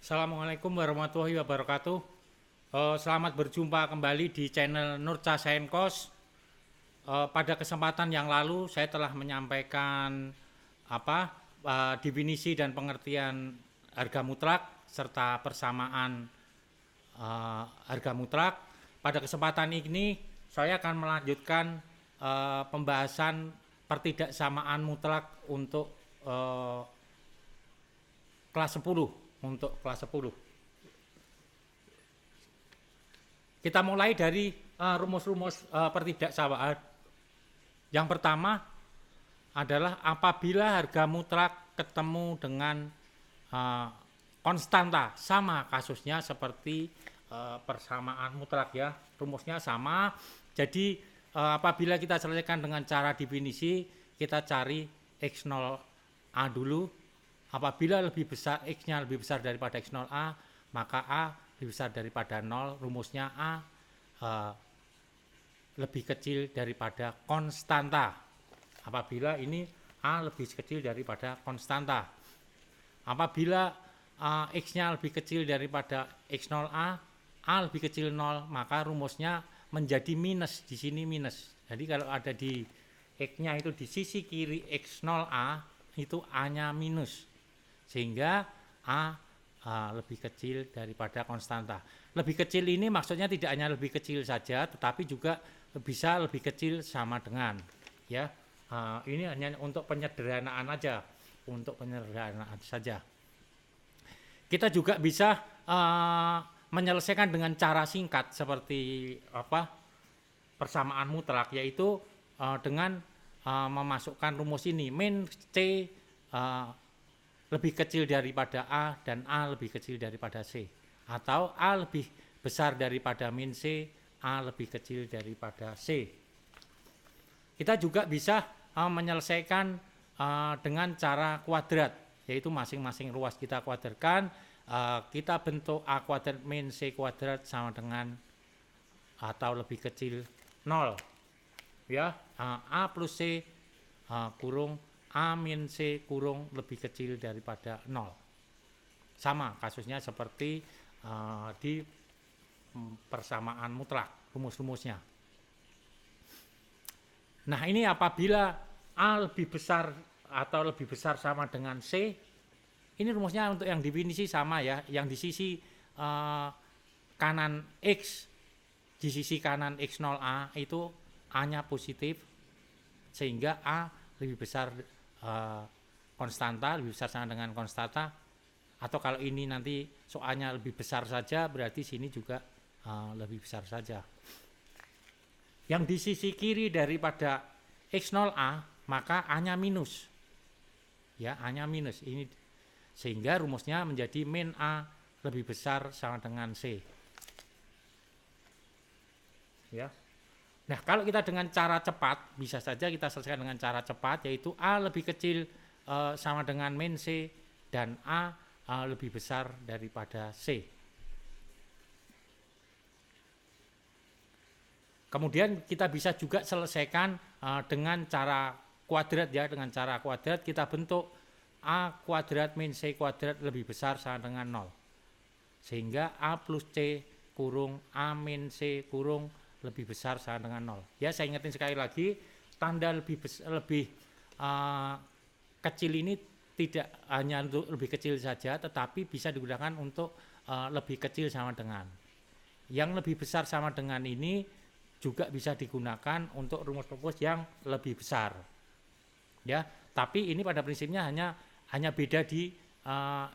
Assalamualaikum warahmatullahi wabarakatuh. Selamat berjumpa kembali di channel Nurca Sainkos. Pada kesempatan yang lalu saya telah menyampaikan definisi dan pengertian harga mutlak serta persamaan harga mutlak. Pada kesempatan ini saya akan melanjutkan pembahasan pertidaksamaan mutlak untuk kelas 10 untuk kelas 10. Kita mulai dari rumus-rumus pertidaksamaan. Yang pertama adalah apabila harga mutlak ketemu dengan konstanta, sama kasusnya seperti persamaan mutlak ya. Rumusnya sama. Jadi apabila kita selesaikan dengan cara definisi, kita cari X0A dulu. Apabila X-nya lebih besar daripada X0A, maka A lebih besar daripada 0. Rumusnya A lebih kecil daripada konstanta. Apabila ini A lebih kecil daripada konstanta. Apabila X-nya lebih kecil daripada X0A, A lebih kecil 0, maka rumusnya menjadi minus. Di sini minus. Jadi kalau ada di X-nya itu di sisi kiri X0A, itu A-nya minus. Sehingga A lebih kecil daripada konstanta. Lebih kecil ini maksudnya tidak hanya lebih kecil saja, tetapi juga bisa lebih kecil sama dengan. Ya, ini hanya untuk penyederhanaan aja, saja. Kita juga bisa menyelesaikan dengan cara singkat seperti persamaan mutlak, yaitu dengan memasukkan rumus ini min C lebih kecil daripada A dan A lebih kecil daripada C, atau A lebih besar daripada min C, A lebih kecil daripada C. Kita juga bisa menyelesaikan dengan cara kuadrat, yaitu masing-masing ruas kita kuadratkan, kita bentuk A kuadrat min C kuadrat sama dengan atau lebih kecil 0 ya. A plus C kurung A min C kurung lebih kecil daripada 0. Sama kasusnya seperti di persamaan mutlak, rumus-rumusnya. Nah, ini apabila A lebih besar atau lebih besar sama dengan C, ini rumusnya untuk yang definisi sama ya, yang di sisi kanan X, di sisi kanan X0A itu A-nya positif, sehingga A lebih besar konstanta, lebih besar sama dengan konstanta. Atau kalau ini nanti soalnya lebih besar saja, berarti sini juga lebih besar saja. Yang di sisi kiri daripada X0A, maka A-nya minus. Ya, A-nya minus. Ini sehingga rumusnya menjadi min A lebih besar sama dengan C. Ya. Nah, kalau kita dengan cara cepat, bisa saja kita selesaikan dengan cara cepat, yaitu A lebih kecil sama dengan min C dan A lebih besar daripada C. Kemudian kita bisa juga selesaikan dengan cara kuadrat ya, dengan cara kuadrat kita bentuk A kuadrat min C kuadrat lebih besar sama dengan 0. Sehingga A plus C kurung A min C kurung lebih besar sama dengan 0. Ya, saya ingetin sekali lagi, tanda lebih kecil ini tidak hanya untuk lebih kecil saja, tetapi bisa digunakan untuk lebih kecil sama dengan. Yang lebih besar sama dengan ini juga bisa digunakan untuk rumus-rumus yang lebih besar. Ya, tapi ini pada prinsipnya hanya beda di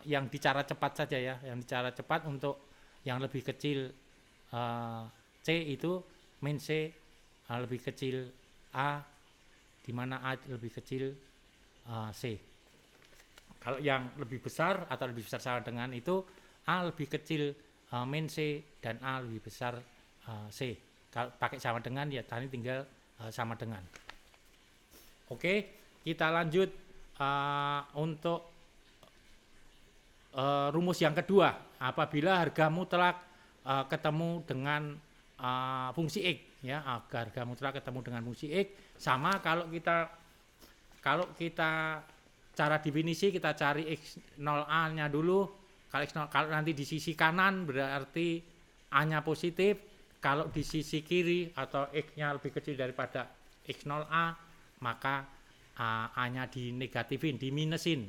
yang di cara cepat saja ya. Yang di cara cepat untuk yang lebih kecil C itu min C lebih kecil A, di mana A lebih kecil C. Kalau yang lebih besar atau lebih besar sama dengan itu A lebih kecil min C dan A lebih besar C. Kalau pakai sama dengan ya tadi tinggal sama dengan. Oke, kita lanjut untuk rumus yang kedua. Apabila harga mutlak ketemu dengan fungsi X ya, harga mutlak ketemu dengan fungsi X, sama kalau kita cara definisi kita cari X0A nya dulu, Kalau nanti di sisi kanan berarti A-nya positif, kalau di sisi kiri atau X-nya lebih kecil daripada X0A, maka A-nya dinegatifin, diminusin.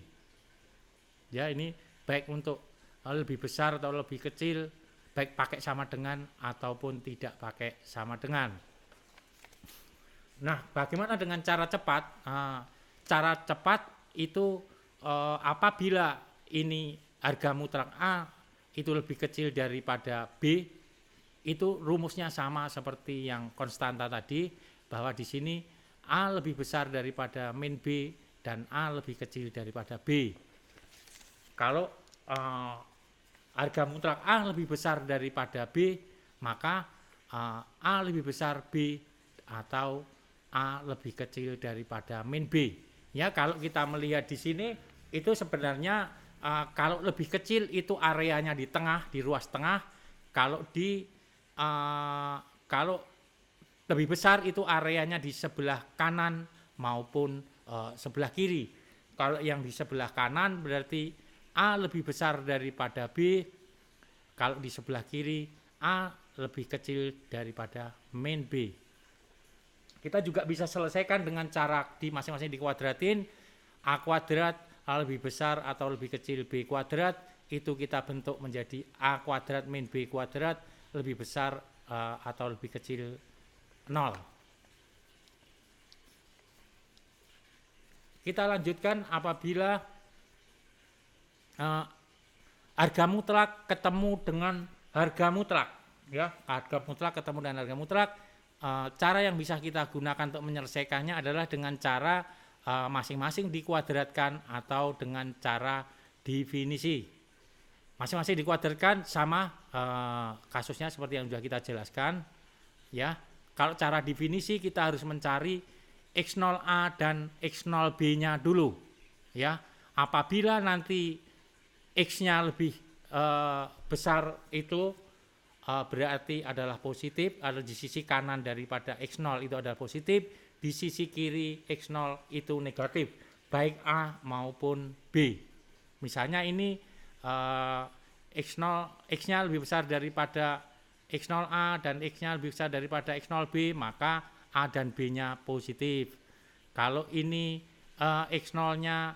Ya, ini baik untuk lebih besar atau lebih kecil, baik pakai sama dengan ataupun tidak pakai sama dengan. Nah, bagaimana dengan cara cepat? Cara cepat itu apabila ini harga mutlak A itu lebih kecil daripada B, itu rumusnya sama seperti yang konstanta tadi, bahwa di sini A lebih besar daripada min B dan A lebih kecil daripada B. Kalau harga mutlak A lebih besar daripada B, maka A lebih besar B atau A lebih kecil daripada min B. Ya, kalau kita melihat di sini itu sebenarnya kalau lebih kecil itu areanya di tengah, di ruas tengah. Kalau lebih besar itu areanya di sebelah kanan maupun sebelah kiri. Kalau yang di sebelah kanan berarti A lebih besar daripada B. Kalau di sebelah kiri A lebih kecil daripada min B. Kita juga bisa selesaikan dengan cara di masing-masing dikuadratin. A kuadrat A lebih besar atau lebih kecil B kuadrat, itu kita bentuk menjadi A kuadrat min B kuadrat lebih besar atau lebih kecil 0. Kita lanjutkan apabila harga mutlak ketemu dengan harga mutlak, ya, harga mutlak ketemu dengan harga mutlak. Cara yang bisa kita gunakan untuk menyelesaikannya adalah dengan cara masing-masing dikuadratkan atau dengan cara definisi. Masing-masing dikuadratkan sama kasusnya seperti yang sudah kita jelaskan, ya. Kalau cara definisi kita harus mencari X0A dan X0B-nya dulu, ya. Apabila nanti X-nya lebih besar itu berarti adalah positif, ada di sisi kanan daripada X0 itu adalah positif, di sisi kiri X0 itu negatif, baik A maupun B. Misalnya ini X-nya lebih besar daripada X0A dan X-nya lebih besar daripada X0B, maka A dan B-nya positif. Kalau ini X0-nya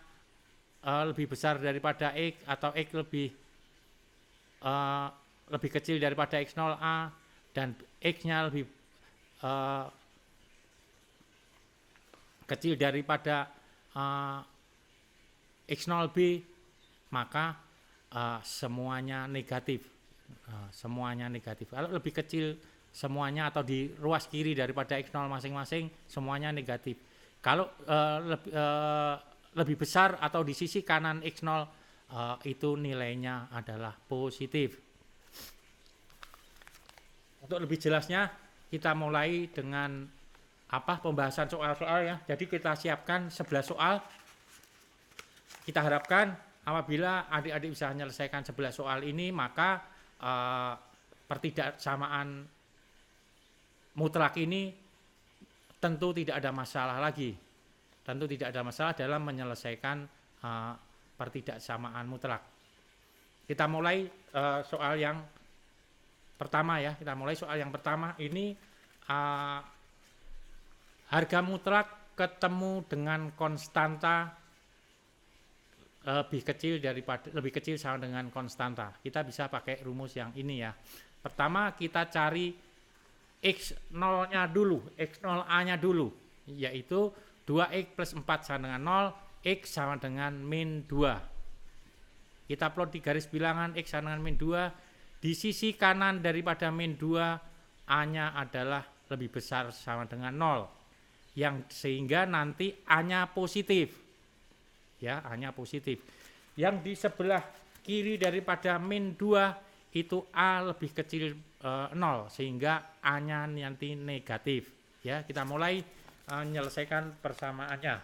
lebih besar daripada X atau X lebih kecil daripada X0A dan X-nya lebih kecil daripada X0B, maka semuanya negatif. Semuanya negatif. Kalau lebih kecil semuanya atau di ruas kiri daripada X0 masing-masing semuanya negatif. Kalau lebih besar atau di sisi kanan X0 itu nilainya adalah positif. Untuk lebih jelasnya kita mulai dengan pembahasan soal-soal, ya. Jadi kita siapkan 11 soal. Kita harapkan apabila adik-adik bisa menyelesaikan 11 soal ini, maka pertidaksamaan mutlak ini tentu tidak ada masalah lagi. Tentu tidak ada masalah dalam menyelesaikan pertidaksamaan mutlak. Kita mulai soal yang pertama, ya. Kita mulai soal yang pertama ini harga mutlak ketemu dengan konstanta lebih kecil sama dengan konstanta. Kita bisa pakai rumus yang ini, ya. Pertama kita cari X0-nya dulu, X0A-nya dulu, yaitu 2X plus 4 sama dengan 0, X sama dengan min 2. Kita plot di garis bilangan X sama dengan min 2. Di sisi kanan daripada min 2, A-nya adalah lebih besar sama dengan 0. Sehingga nanti A-nya positif. Ya, A-nya positif. Yang di sebelah kiri daripada min 2 itu A lebih kecil 0, sehingga A-nya nanti negatif. Ya, kita mulai menyelesaikan persamaannya.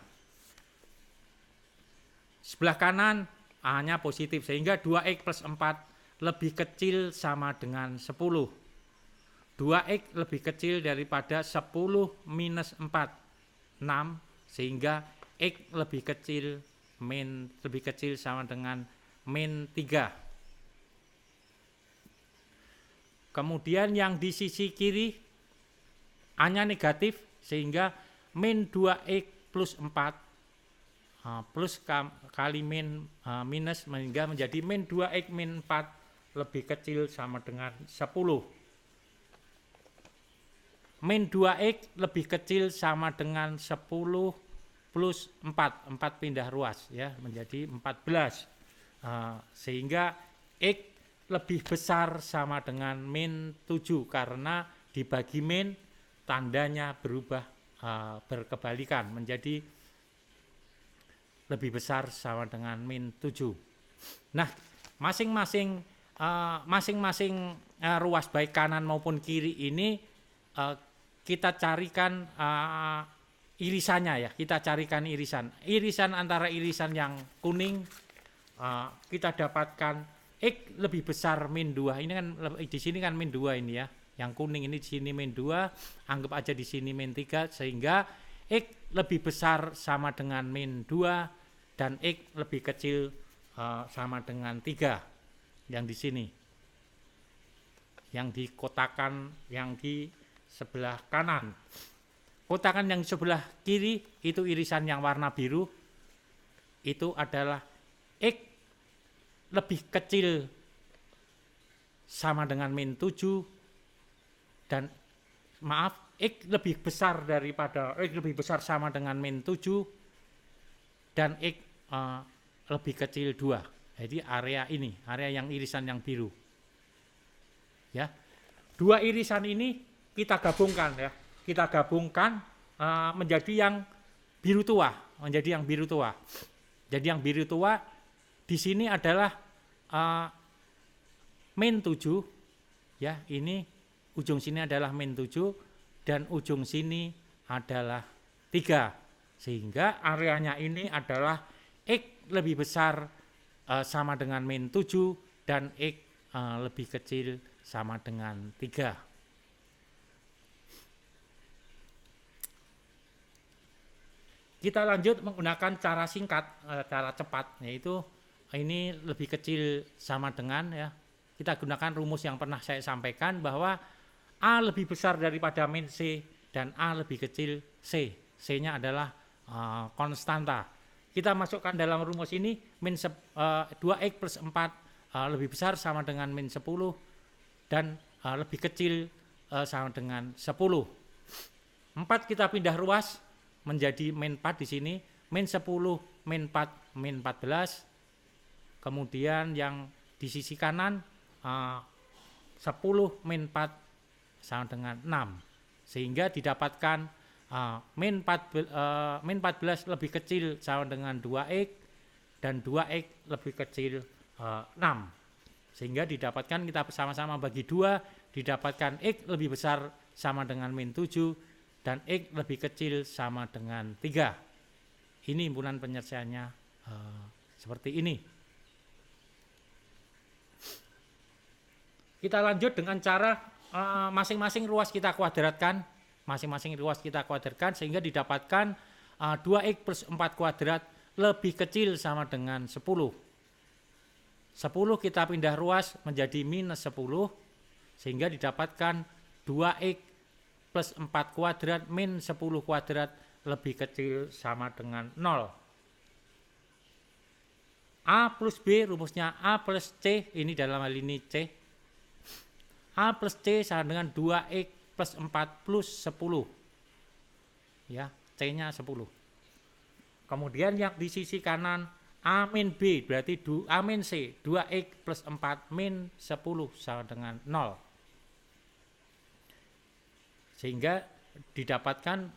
Sebelah kanan A-nya positif, sehingga 2X plus 4 lebih kecil sama dengan 10. 2X lebih kecil daripada 10 minus 4, 6, sehingga X lebih kecil sama dengan min 3. Kemudian yang di sisi kiri A-nya negatif, sehingga min 2X plus 4 plus kali min minus sehingga menjadi min 2X min 4 lebih kecil sama dengan 10. Min 2X lebih kecil sama dengan 10 plus 4 pindah ruas ya menjadi 14. Sehingga X lebih besar sama dengan min 7 karena dibagi min tandanya berubah berkebalikan menjadi lebih besar sama dengan min 7. Nah, masing-masing ruas baik kanan maupun kiri ini kita carikan irisannya ya, kita carikan irisan antara irisan yang kuning kita dapatkan X lebih besar min 2. Ini kan di sini kan min 2 ini ya. Yang kuning ini di sini min 2, anggap aja di sini min 3 sehingga X lebih besar sama dengan min 2 dan X lebih kecil sama dengan 3 yang di sini. Yang dikotakan yang di sebelah kanan. Kotakan yang sebelah kiri itu irisan yang warna biru. Itu adalah X lebih kecil sama dengan min 7 dan maaf X lebih besar daripada X lebih besar sama dengan min 7 dan X lebih kecil 2. Jadi area ini, area yang irisan yang biru. Ya. Dua irisan ini kita gabungkan ya. Kita gabungkan menjadi yang biru tua, menjadi yang biru tua. Jadi yang biru tua di sini adalah min 7 ya, ini ujung sini adalah min 7 dan ujung sini adalah 3. Sehingga areanya ini adalah X lebih besar sama dengan min 7 dan X lebih kecil sama dengan 3. Kita lanjut menggunakan cara singkat, cara cepat, yaitu ini lebih kecil sama dengan ya. Kita gunakan rumus yang pernah saya sampaikan bahwa A lebih besar daripada min C dan A lebih kecil C. C-nya adalah konstanta. Kita masukkan dalam rumus ini min 2X plus 4 lebih besar sama dengan min 10 dan lebih kecil sama dengan 10. 4 kita pindah ruas menjadi min 4 di sini, min 10, min 4, min 14. Kemudian yang di sisi kanan 10 min 4 sama dengan 6. Sehingga didapatkan min 14 lebih kecil sama dengan 2X dan 2X lebih kecil 6. Sehingga didapatkan kita sama-sama bagi 2, didapatkan X lebih besar sama dengan min 7 dan X lebih kecil sama dengan 3. Ini himpunan penyelesaiannya seperti ini. Kita lanjut dengan cara masing-masing ruas kita kuadratkan. Masing-masing ruas kita kuadratkan sehingga didapatkan 2X plus 4 kuadrat lebih kecil sama dengan 10. 10 kita pindah ruas menjadi minus 10 sehingga didapatkan 2X plus 4 kuadrat min 10 kuadrat lebih kecil sama dengan 0. A plus B rumusnya A plus C, ini dalam hal ini C. A plus C sama dengan 2X plus 4 plus 10. Ya, C-nya 10. Kemudian yang di sisi kanan A min B berarti A min C, 2X plus 4 min 10 sama dengan 0. Sehingga didapatkan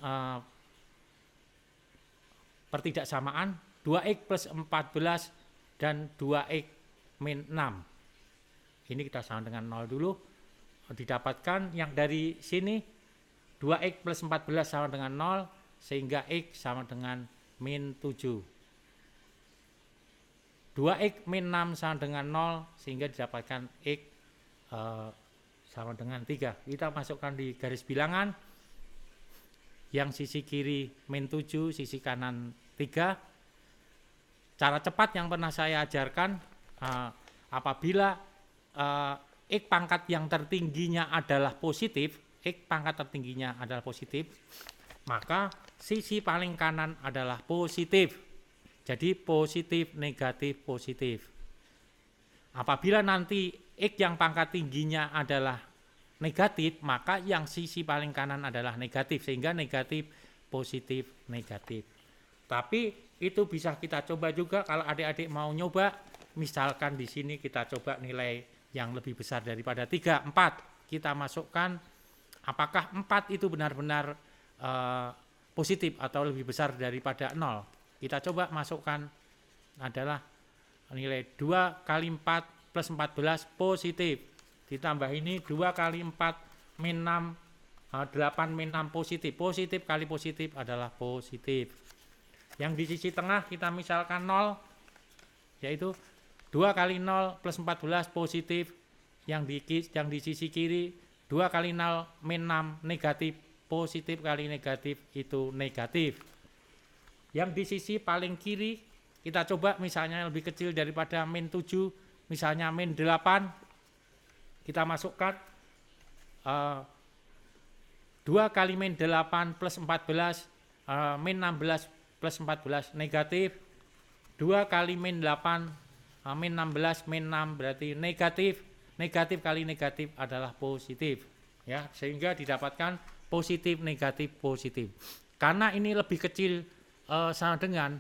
pertidaksamaan 2X plus 14 dan 2X min 6. Ini kita sama dengan 0 dulu. Didapatkan yang dari sini 2X plus 14 sama dengan 0 sehingga X sama dengan min 7. 2X min 6 sama dengan 0 sehingga didapatkan X sama dengan 3. Kita masukkan di garis bilangan. Yang sisi kiri min 7, sisi kanan 3. Cara cepat yang pernah saya ajarkan apabila X pangkat yang tertingginya adalah positif, X pangkat tertingginya adalah positif, maka sisi paling kanan adalah positif. Jadi positif, negatif, positif. Apabila nanti X yang pangkat tingginya adalah negatif, maka yang sisi paling kanan adalah negatif, sehingga negatif, positif, negatif. Tapi itu bisa kita coba juga kalau adik-adik mau nyoba, misalkan di sini kita coba nilai yang lebih besar daripada 3, 4. Kita masukkan apakah 4 itu benar-benar positif atau lebih besar daripada 0. Kita coba masukkan adalah nilai 2 kali 4 plus 14 positif. Ditambah ini 2 kali 4 min 6, 8 min 6 positif. Positif kali positif adalah positif. Yang di sisi tengah kita misalkan 0, yaitu 2 kali 0 plus 14 positif. Yang di sisi kiri 2 kali 0 min 6 negatif. Positif kali negatif itu negatif. Yang di sisi paling kiri kita coba misalnya lebih kecil daripada min 7, misalnya min 8. Kita masukkan 2 kali min 8 plus 14 min 16 plus 14 negatif. 2 kali min 8 min 16 min 6 berarti negatif. Negatif kali negatif adalah positif, ya, sehingga didapatkan positif, negatif, positif. Karena ini lebih kecil sama dengan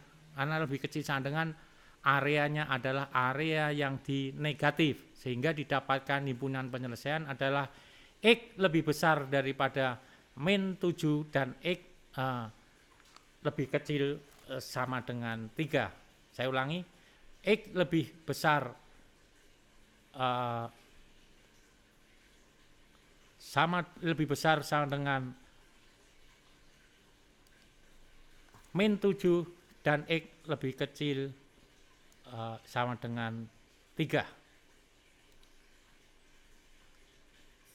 areanya adalah area yang di negatif, sehingga didapatkan himpunan penyelesaian adalah X lebih besar daripada min 7 dan X lebih kecil sama dengan 3. Saya ulangi, X lebih besar sama dengan min 7 dan X lebih kecil sama dengan 3.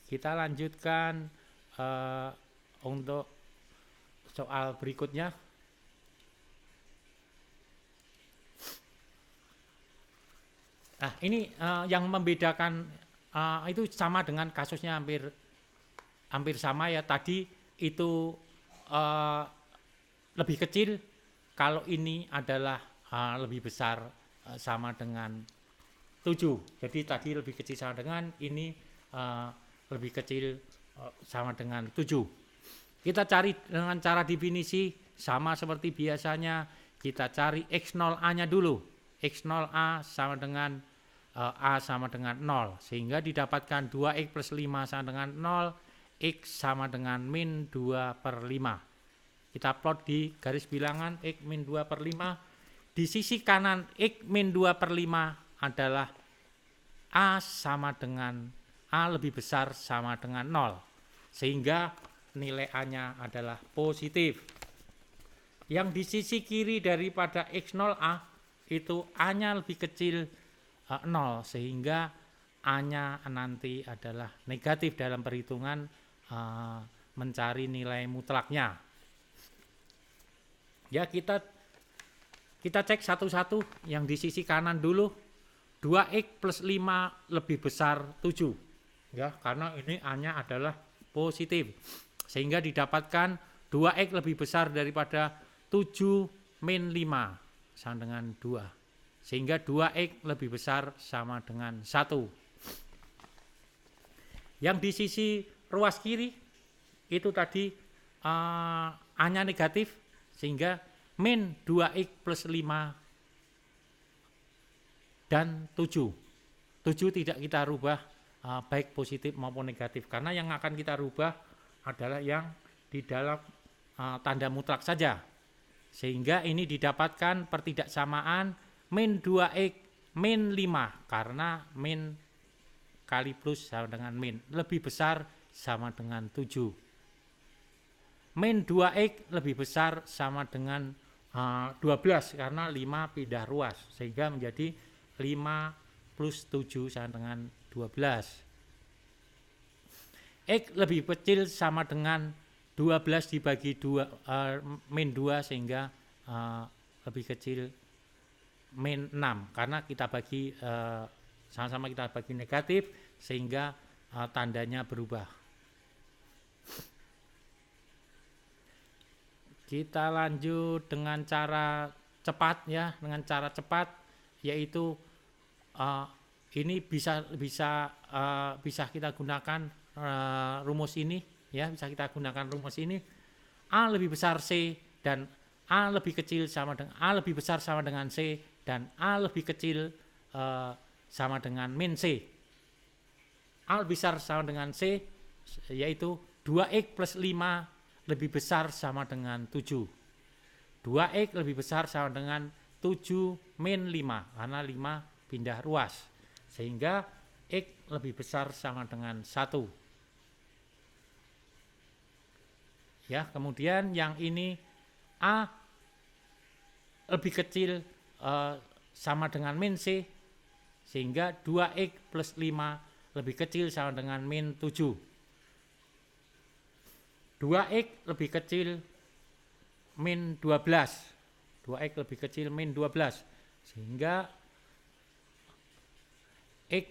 Kita lanjutkan untuk soal berikutnya. Nah, ini yang membedakan itu sama dengan kasusnya hampir sama ya. Tadi itu lebih kecil, kalau ini adalah lebih besar sama dengan 7. Jadi tadi lebih kecil sama dengan, ini lebih kecil sama dengan 7. Kita cari dengan cara definisi sama seperti biasanya. Kita cari X0A-nya dulu. X0A sama dengan A sama dengan 0. Sehingga didapatkan 2X plus 5 sama dengan 0. X sama dengan min 2 per 5. Kita plot di garis bilangan X min 2 per 5. Di sisi kanan X min 2 per 5 adalah A sama dengan A lebih besar sama dengan 0. Sehingga nilai A-nya adalah positif. Yang di sisi kiri daripada X0A itu A-nya lebih kecil 0. Sehingga A-nya nanti adalah negatif dalam perhitungan mencari nilai mutlaknya. Ya, kita cek satu-satu. Yang di sisi kanan dulu, 2X plus 5 lebih besar 7. Ya, karena ini A-nya adalah positif. Sehingga didapatkan 2X lebih besar daripada 7 min 5 sama dengan 2. Sehingga 2X lebih besar sama dengan 1. Yang di sisi ruas kiri itu tadi A-nya negatif, sehingga min 2X plus 5 dan 7. 7 tidak kita rubah baik positif maupun negatif, karena yang akan kita rubah adalah yang di dalam tanda mutlak saja. Sehingga ini didapatkan pertidaksamaan min 2X min 5, karena min kali plus sama dengan min lebih besar sama dengan 7. Min 2X lebih besar sama dengan 12, karena 5 pindah ruas, sehingga menjadi 5 plus 7 sama dengan 12. X lebih kecil sama dengan 12 dibagi 2 min 2, sehingga lebih kecil min 6, karena kita bagi sama-sama kita bagi negatif sehingga tandanya berubah. Kita lanjut dengan cara cepat ya, dengan cara cepat yaitu ini bisa kita gunakan rumus ini ya, bisa kita gunakan rumus ini. A lebih besar C dan A lebih kecil sama dengan A lebih besar sama dengan C dan A lebih kecil sama dengan min C. A lebih besar sama dengan C yaitu 2X plus 5 lebih besar sama dengan 7. 2X lebih besar sama dengan 7 min 5 karena 5 pindah ruas. Sehingga X lebih besar sama dengan 1. Ya, kemudian yang ini A lebih kecil sama dengan min C sehingga 2X plus 5 lebih kecil sama dengan min 7. 2X lebih kecil min 12. 2X lebih kecil min 12 sehingga X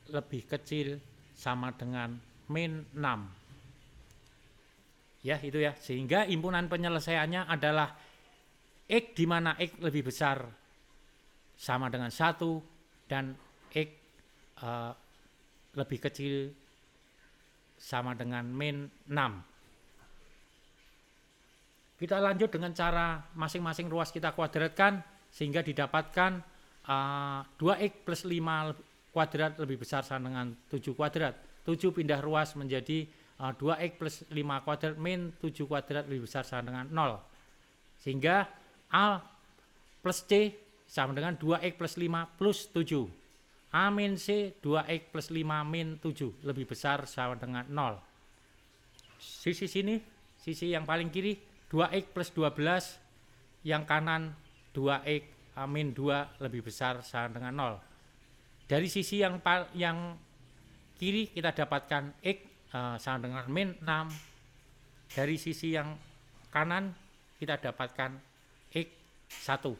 lebih kecil sama dengan min 6. Ya, itu ya. Sehingga himpunan penyelesaiannya adalah X di mana X lebih besar sama dengan 1 dan X lebih kecil sama dengan min 6. Kita lanjut dengan cara masing-masing ruas kita kuadratkan sehingga didapatkan 2X plus 5 kuadrat lebih besar sama dengan 7 kuadrat. 7 pindah ruas menjadi 2X plus 5 kuadrat min 7 kuadrat lebih besar sama dengan 0. Sehingga A plus C sama dengan 2X plus 5 plus 7. A min C 2X plus 5 min 7 lebih besar sama dengan 0. Sisi sini, sisi yang paling kiri 2X plus 12, yang kanan 2X min 2 lebih besar sama dengan 0. Dari sisi yang kiri kita dapatkan X sama dengan min 6. Dari sisi yang kanan kita dapatkan X 1.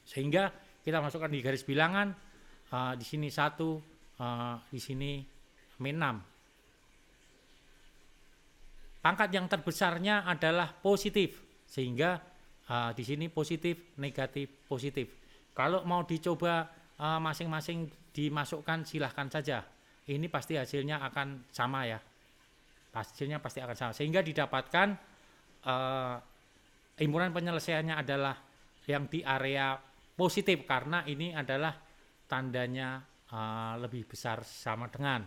Sehingga kita masukkan di garis bilangan di sini 1, di sini min 6. Pangkat yang terbesarnya adalah positif sehingga di sini positif, negatif, positif. Kalau mau dicoba masing-masing dimasukkan silahkan saja. Ini pasti hasilnya akan sama ya. Hasilnya pasti akan sama. Sehingga didapatkan himpunan penyelesaiannya adalah yang di area positif karena ini adalah tandanya lebih besar sama dengan.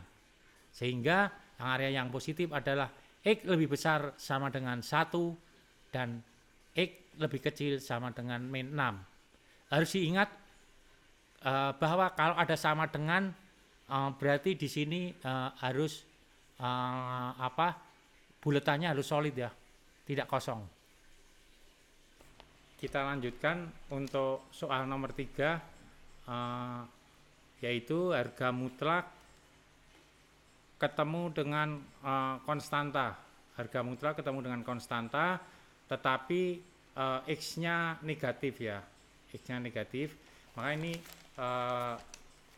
Sehingga yang area yang positif adalah X lebih besar sama dengan 1 dan X lebih kecil sama dengan min 6. Harus diingat bahwa kalau ada sama dengan berarti di sini harus buletannya harus solid ya, tidak kosong. Kita lanjutkan untuk soal nomor 3 yaitu harga mutlak ketemu dengan konstanta. Harga mutlak ketemu dengan konstanta tetapi X-nya negatif ya. X-nya negatif. Maka ini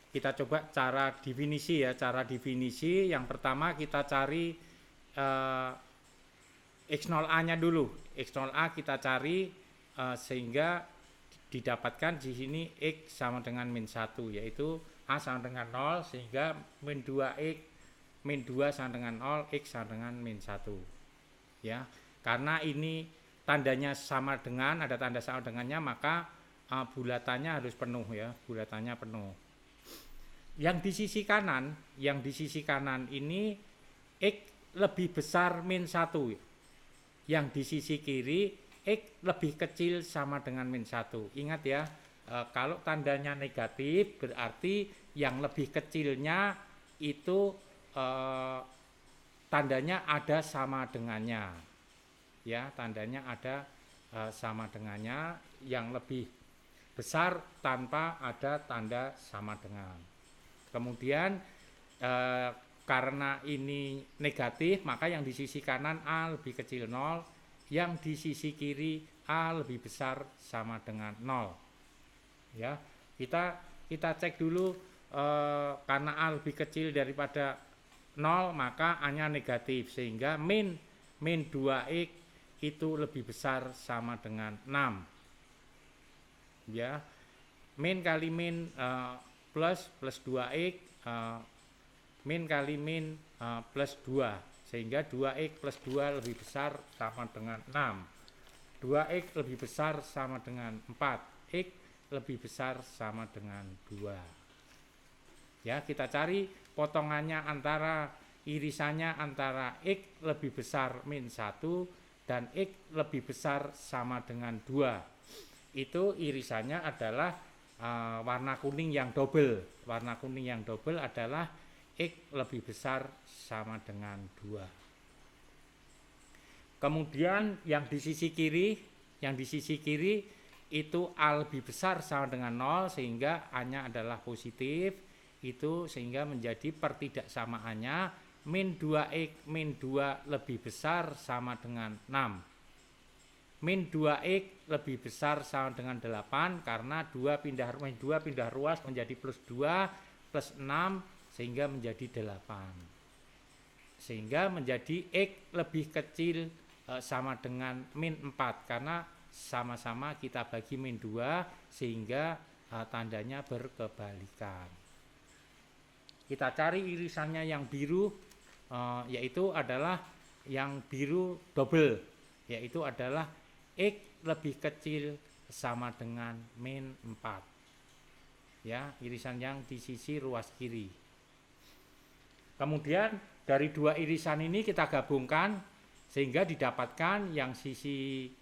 kita coba cara definisi ya. Cara definisi yang pertama kita cari X0A-nya dulu. X0A kita cari sehingga didapatkan di sini X sama dengan min 1 yaitu A sama dengan 0 sehingga min 2X min 2 sama dengan 0, X sama dengan min 1 ya. Karena ini tandanya sama dengan, ada tanda sama dengannya, maka bulatannya harus penuh ya, bulatannya penuh. Yang di sisi kanan ini X lebih besar min 1. Yang di sisi kiri X lebih kecil sama dengan min 1. Ingat ya, kalau tandanya negatif berarti yang lebih kecilnya itu tandanya ada sama dengannya. Ya, tandanya ada sama dengannya, yang lebih besar tanpa ada tanda sama dengan. Kemudian karena ini negatif, maka yang di sisi kanan A lebih kecil 0, yang di sisi kiri A lebih besar sama dengan 0. Ya, Kita cek dulu, karena A lebih kecil daripada 0 maka A-nya negatif, sehingga min 2x itu lebih besar sama dengan 6. Ya, min kali min plus 2x, min kali min plus 2, sehingga 2x plus 2 lebih besar sama dengan 6. 2x lebih besar sama dengan 4, x lebih besar sama dengan 2. Ya, kita cari potongannya irisannya antara x lebih besar min 1 dan x lebih besar sama dengan 2. Itu irisannya adalah warna kuning yang double. Warna kuning yang double adalah x lebih besar sama dengan 2. Kemudian yang di sisi kiri itu A lebih besar sama dengan 0, sehingga A-nya adalah positif. Itu sehingga menjadi pertidaksamaannya min 2x min 2 lebih besar sama dengan 6. Min 2x lebih besar sama dengan 8 karena min 2 pindah ruas menjadi plus 2 plus 6 sehingga menjadi 8. Sehingga menjadi x lebih kecil sama dengan min 4 karena sama-sama kita bagi min 2 sehingga tandanya berkebalikan. Kita cari irisannya yang biru, yaitu adalah yang biru double, yaitu adalah x lebih kecil sama dengan min 4. Ya, irisan yang di sisi ruas kiri. Kemudian dari dua irisan ini kita gabungkan sehingga didapatkan yang sisi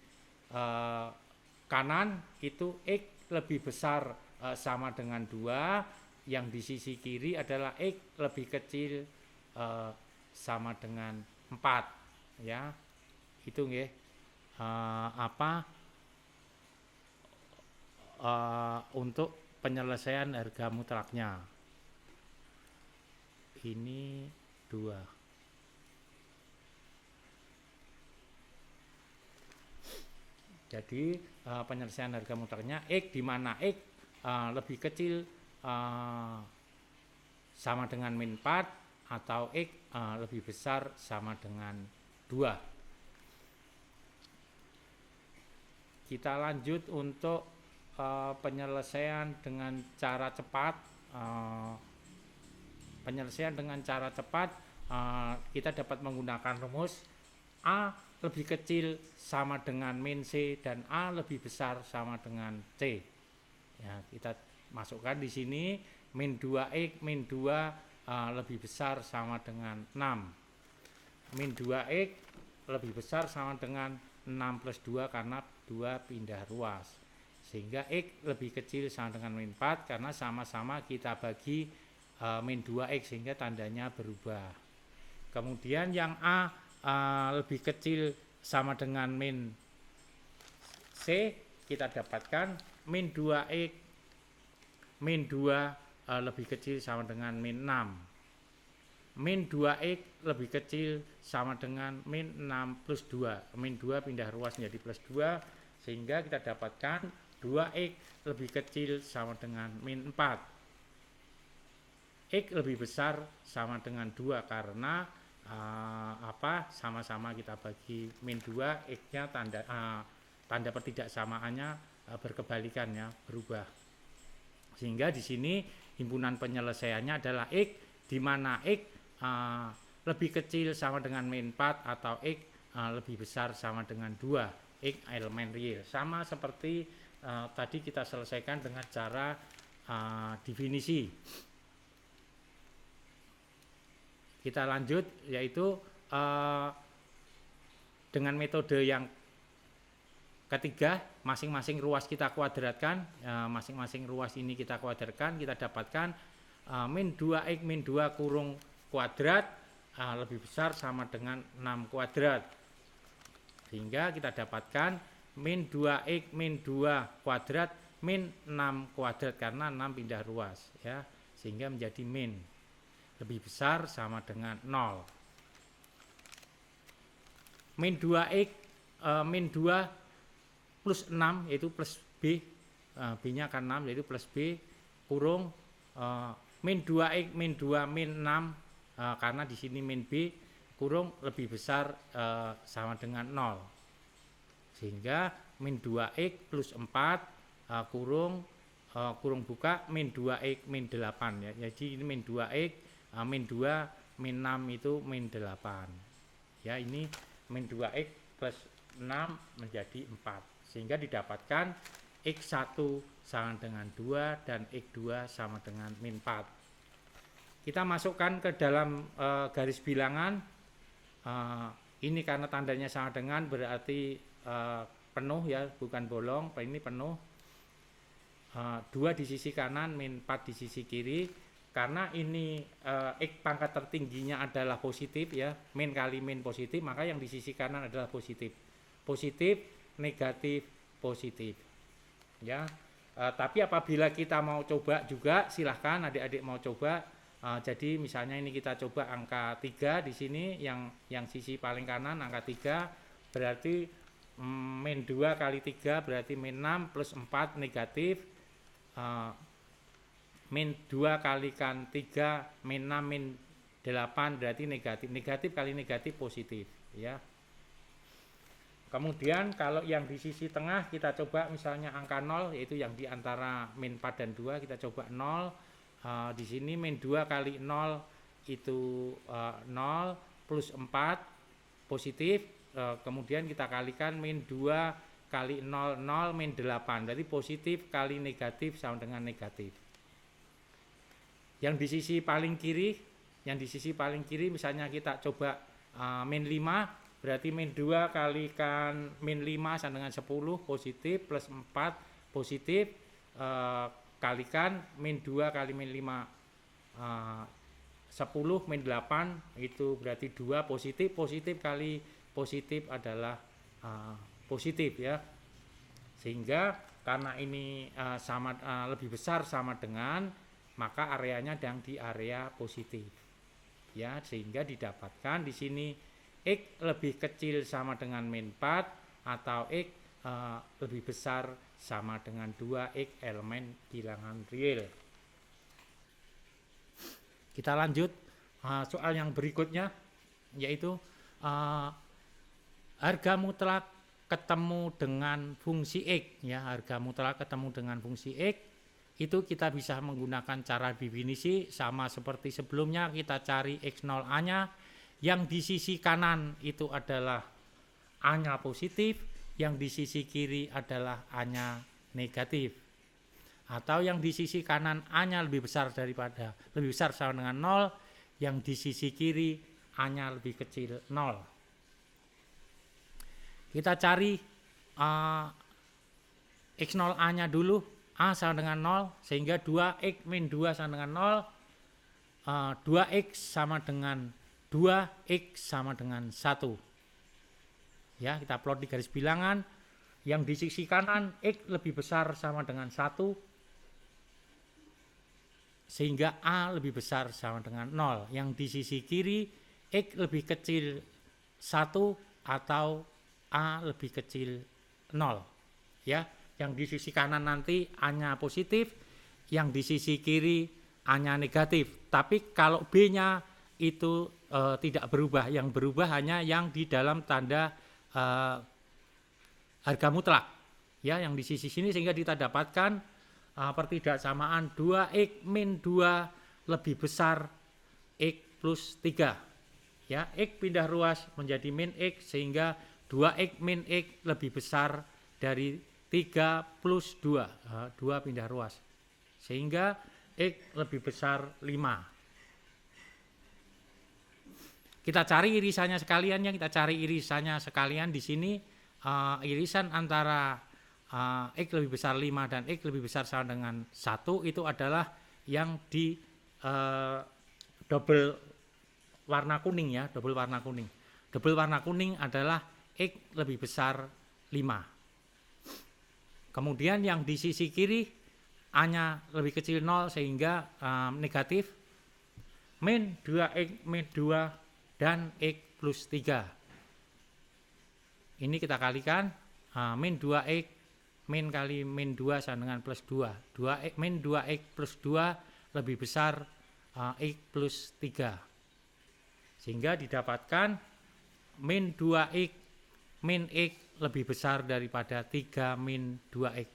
kanan itu x lebih besar sama dengan 2, yang di sisi kiri adalah x lebih kecil sama dengan 4. Ya, itu nggih untuk penyelesaian harga mutlaknya. Ini 2. Jadi penyelesaian harga mutlaknya x di mana x lebih kecil sama dengan min 4 atau x lebih besar sama dengan 2. Kita lanjut untuk penyelesaian dengan cara cepat. Penyelesaian dengan cara cepat kita dapat menggunakan rumus A lebih kecil sama dengan min C dan A lebih besar sama dengan C. Ya, kita masukkan di sini min 2x min 2 lebih besar sama dengan 6. Min 2x lebih besar sama dengan 6 plus 2 karena 2 pindah ruas. Sehingga x lebih kecil sama dengan min 4 karena sama-sama kita bagi min 2x sehingga tandanya berubah. Kemudian yang A lebih kecil sama dengan min C, kita dapatkan min 2x min 2 lebih kecil sama dengan min 6. Min 2x lebih kecil sama dengan min 6 plus 2. Min 2 pindah ruas menjadi plus 2 sehingga kita dapatkan 2x lebih kecil sama dengan min 4. X lebih besar sama dengan 2 karena sama-sama kita bagi min 2, x-nya tanda pertidaksamaannya berkebalikan, ya, berubah. Sehingga di sini himpunan penyelesaiannya adalah x di mana x lebih kecil sama dengan min 4 atau x lebih besar sama dengan 2, x elemen real. Sama seperti tadi kita selesaikan dengan cara definisi. Kita lanjut, yaitu dengan metode yang ketiga, masing-masing ruas kita kuadratkan, masing-masing ruas ini kita kuadratkan, kita dapatkan min 2x min 2 kurung kuadrat lebih besar sama dengan 6 kuadrat. Sehingga kita dapatkan min 2x min 2 kuadrat min 6 kuadrat karena 6 pindah ruas, ya, sehingga menjadi min lebih besar sama dengan 0. Min 2x min 2 plus 6 yaitu plus B B-nya akan 6, yaitu plus B kurung min 2X min 2 min 6, karena di sini min B kurung lebih besar sama dengan 0. Sehingga min 2X plus 4 kurung buka min 2X min 8 ya. Jadi ini min 2X min 2 min 6 itu min 8. Ya, ini min 2X plus 6 menjadi 4. Sehingga didapatkan X1 sama dengan 2 dan X2 sama dengan min 4. Kita masukkan ke dalam garis bilangan. Ini karena tandanya sama dengan berarti penuh ya, bukan bolong. Ini penuh. 2 di sisi kanan, min 4 di sisi kiri. Karena ini X pangkat tertingginya adalah positif ya, min kali min positif, maka yang di sisi kanan adalah positif. Positif, negatif, positif. Ya. Tapi apabila kita mau coba juga, silahkan adik-adik mau coba. Jadi misalnya ini kita coba angka 3 di sini, yang sisi paling kanan angka 3, berarti min 2 kali 3 berarti min 6 plus 4 negatif. Min 2 kalikan 3 min 6 min 8 berarti negatif. Negatif kali negatif positif ya. Kemudian kalau yang di sisi tengah kita coba misalnya angka 0, yaitu yang di antara min 4 dan 2, kita coba 0. Di sini min 2 kali 0 itu 0 plus 4 positif. Kemudian kita kalikan min 2 kali 0, 0 min 8. Jadi positif kali negatif sama dengan negatif. Yang di sisi paling kiri, misalnya kita coba min 5, berarti min 2 kalikan min 5 sama dengan 10 positif, plus 4 positif, kalikan min 2 kali min 5 10 min 8 itu berarti 2 positif. Positif kali positif adalah positif ya. Sehingga karena ini lebih besar sama dengan, maka areanya yang di area positif ya, sehingga didapatkan di sini X lebih kecil sama dengan min 4 atau X lebih besar sama dengan 2X elemen bilangan real. Kita lanjut soal yang berikutnya, yaitu harga mutlak ketemu dengan fungsi X ya. Harga mutlak ketemu dengan fungsi X itu kita bisa menggunakan cara definisi sama seperti sebelumnya. Kita cari X0 A-nya, yang di sisi kanan itu adalah A-nya positif, yang di sisi kiri adalah A-nya negatif. Atau yang di sisi kanan A-nya lebih besar sama dengan 0, yang di sisi kiri A-nya lebih kecil 0. Kita cari X0 A-nya dulu. A sama dengan 0, sehingga 2X min 2 sama dengan 0, 2X sama dengan 2X sama dengan 1. Ya, kita plot di garis bilangan. Yang di sisi kanan X lebih besar sama dengan 1, sehingga A lebih besar sama dengan 0. Yang di sisi kiri X lebih kecil 1 atau A lebih kecil 0. Ya, yang di sisi kanan nanti A-nya positif, yang di sisi kiri A-nya negatif. Tapi kalau B-nya itu tidak berubah, yang berubah hanya yang di dalam tanda harga mutlak. Ya, yang di sisi sini, sehingga kita dapatkan pertidaksamaan 2X min 2 lebih besar X plus 3. Ya, X pindah ruas menjadi min X, sehingga 2X min X lebih besar dari 3 plus 2, 2 pindah ruas, sehingga X lebih besar 5. Kita cari irisannya sekalian ya, di sini irisan antara X lebih besar 5 dan X lebih besar sama dengan 1 itu adalah yang di double warna kuning ya, double warna kuning. Double warna kuning adalah X lebih besar 5. Kemudian yang di sisi kiri A-nya lebih kecil 0 sehingga negatif, min 2X min 2 dan X plus 3. Ini kita kalikan, min 2X min kali min 2 sama dengan plus 2. Min 2x plus 2 lebih besar x plus 3. Sehingga didapatkan min 2x min x lebih besar daripada 3 min 2x.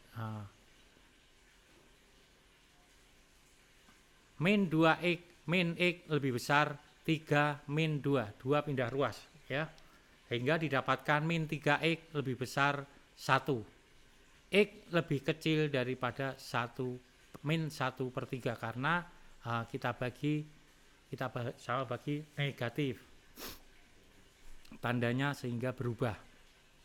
Min 2x min x lebih besar 3 min 2. 2 pindah ruas ya. Sehingga didapatkan min 3x lebih besar 1. X lebih kecil daripada 1 min 1/3 karena kita sama bagi negatif. Tandanya sehingga berubah.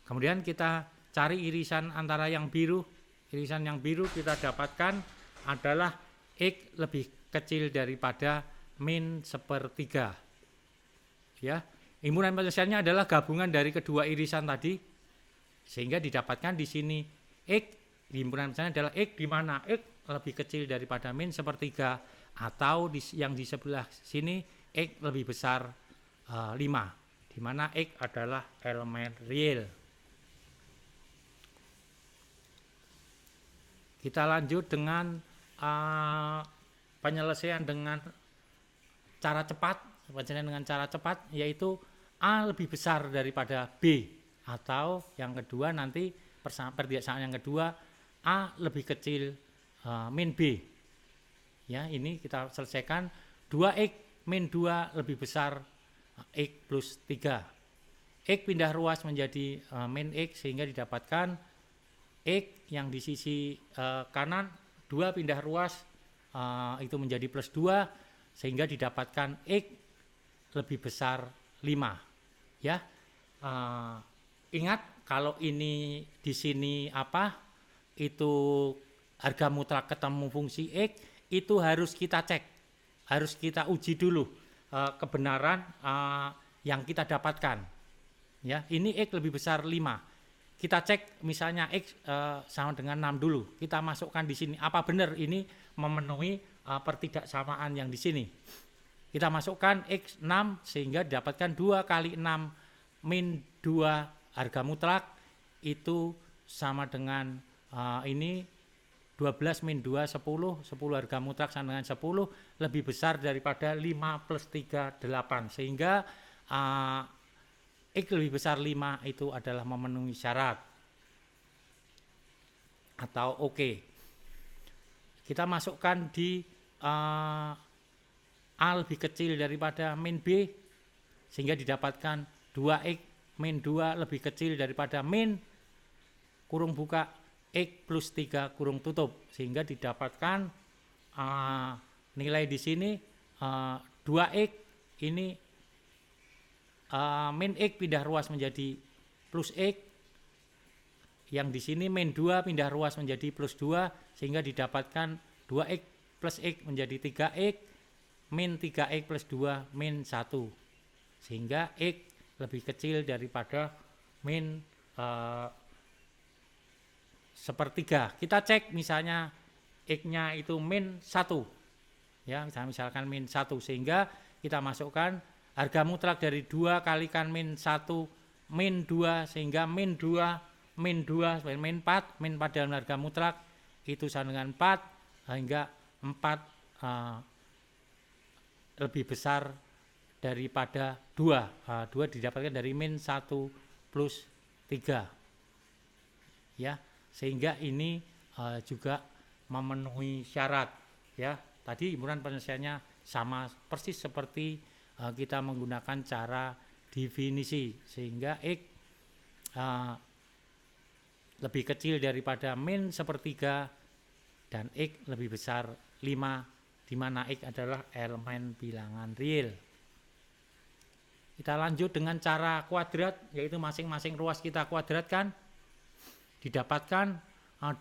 Kemudian kita cari irisan antara yang biru. Irisan yang biru kita dapatkan adalah X lebih kecil daripada min 1/3. Ya, himpunan penyelesaiannya adalah gabungan dari kedua irisan tadi, sehingga didapatkan di sini X, himpunan penyelesaian adalah X di mana X lebih kecil daripada min 1/3, atau yang di sebelah sini X lebih besar 5, di mana X adalah elemen real. Kita lanjut dengan penyelesaian dengan cara cepat, yaitu A lebih besar daripada B, atau yang kedua nanti persamaan yang kedua A lebih kecil min B. Ya, ini kita selesaikan 2x min 2 lebih besar x plus 3. X pindah ruas menjadi min x sehingga didapatkan x yang di sisi kanan 2 pindah ruas itu menjadi plus 2 sehingga didapatkan x lebih besar 5. Ya, ingat kalau ini di sini itu harga mutlak ketemu fungsi x, itu harus kita cek, harus kita uji dulu kebenaran yang kita dapatkan. Ya, ini x lebih besar 5. Kita cek misalnya x sama dengan 6 dulu. Kita masukkan di sini apa benar ini memenuhi pertidaksamaan yang di sini. Kita masukkan x 6 sehingga didapatkan 2 kali 6 min 2 harga mutlak itu sama dengan ini 12 min 2 10 harga mutlak sama dengan 10 lebih besar daripada 5 plus 3 8, sehingga X lebih besar 5 itu adalah memenuhi syarat atau oke. Kita masukkan di A lebih kecil daripada min B sehingga didapatkan 2X min 2 lebih kecil daripada min kurung buka X plus 3 kurung tutup, sehingga didapatkan nilai di sini 2X ini min X pindah ruas menjadi plus X, yang di sini min 2 pindah ruas menjadi plus 2 sehingga didapatkan 2X plus X menjadi 3X min 3X plus 2 min 1, sehingga X lebih kecil daripada min 1/3. Kita cek misalnya X-nya itu min 1, ya misalkan min 1, sehingga kita masukkan harga mutlak dari 2 kalikan min 1 min 2 sehingga min 2 min 4 min 4 dalam harga mutlak itu sama dengan 4, sehingga 4 lebih besar daripada 2. 2 didapatkan dari min 1 plus 3. Ya, sehingga ini juga memenuhi syarat. Ya, tadi himpunan penyelesaiannya sama persis seperti kita menggunakan cara definisi, sehingga X lebih kecil daripada min 1/3 dan X lebih besar 5, di mana X adalah elemen bilangan real. Kita lanjut dengan cara kuadrat, yaitu masing-masing ruas kita kuadratkan. Didapatkan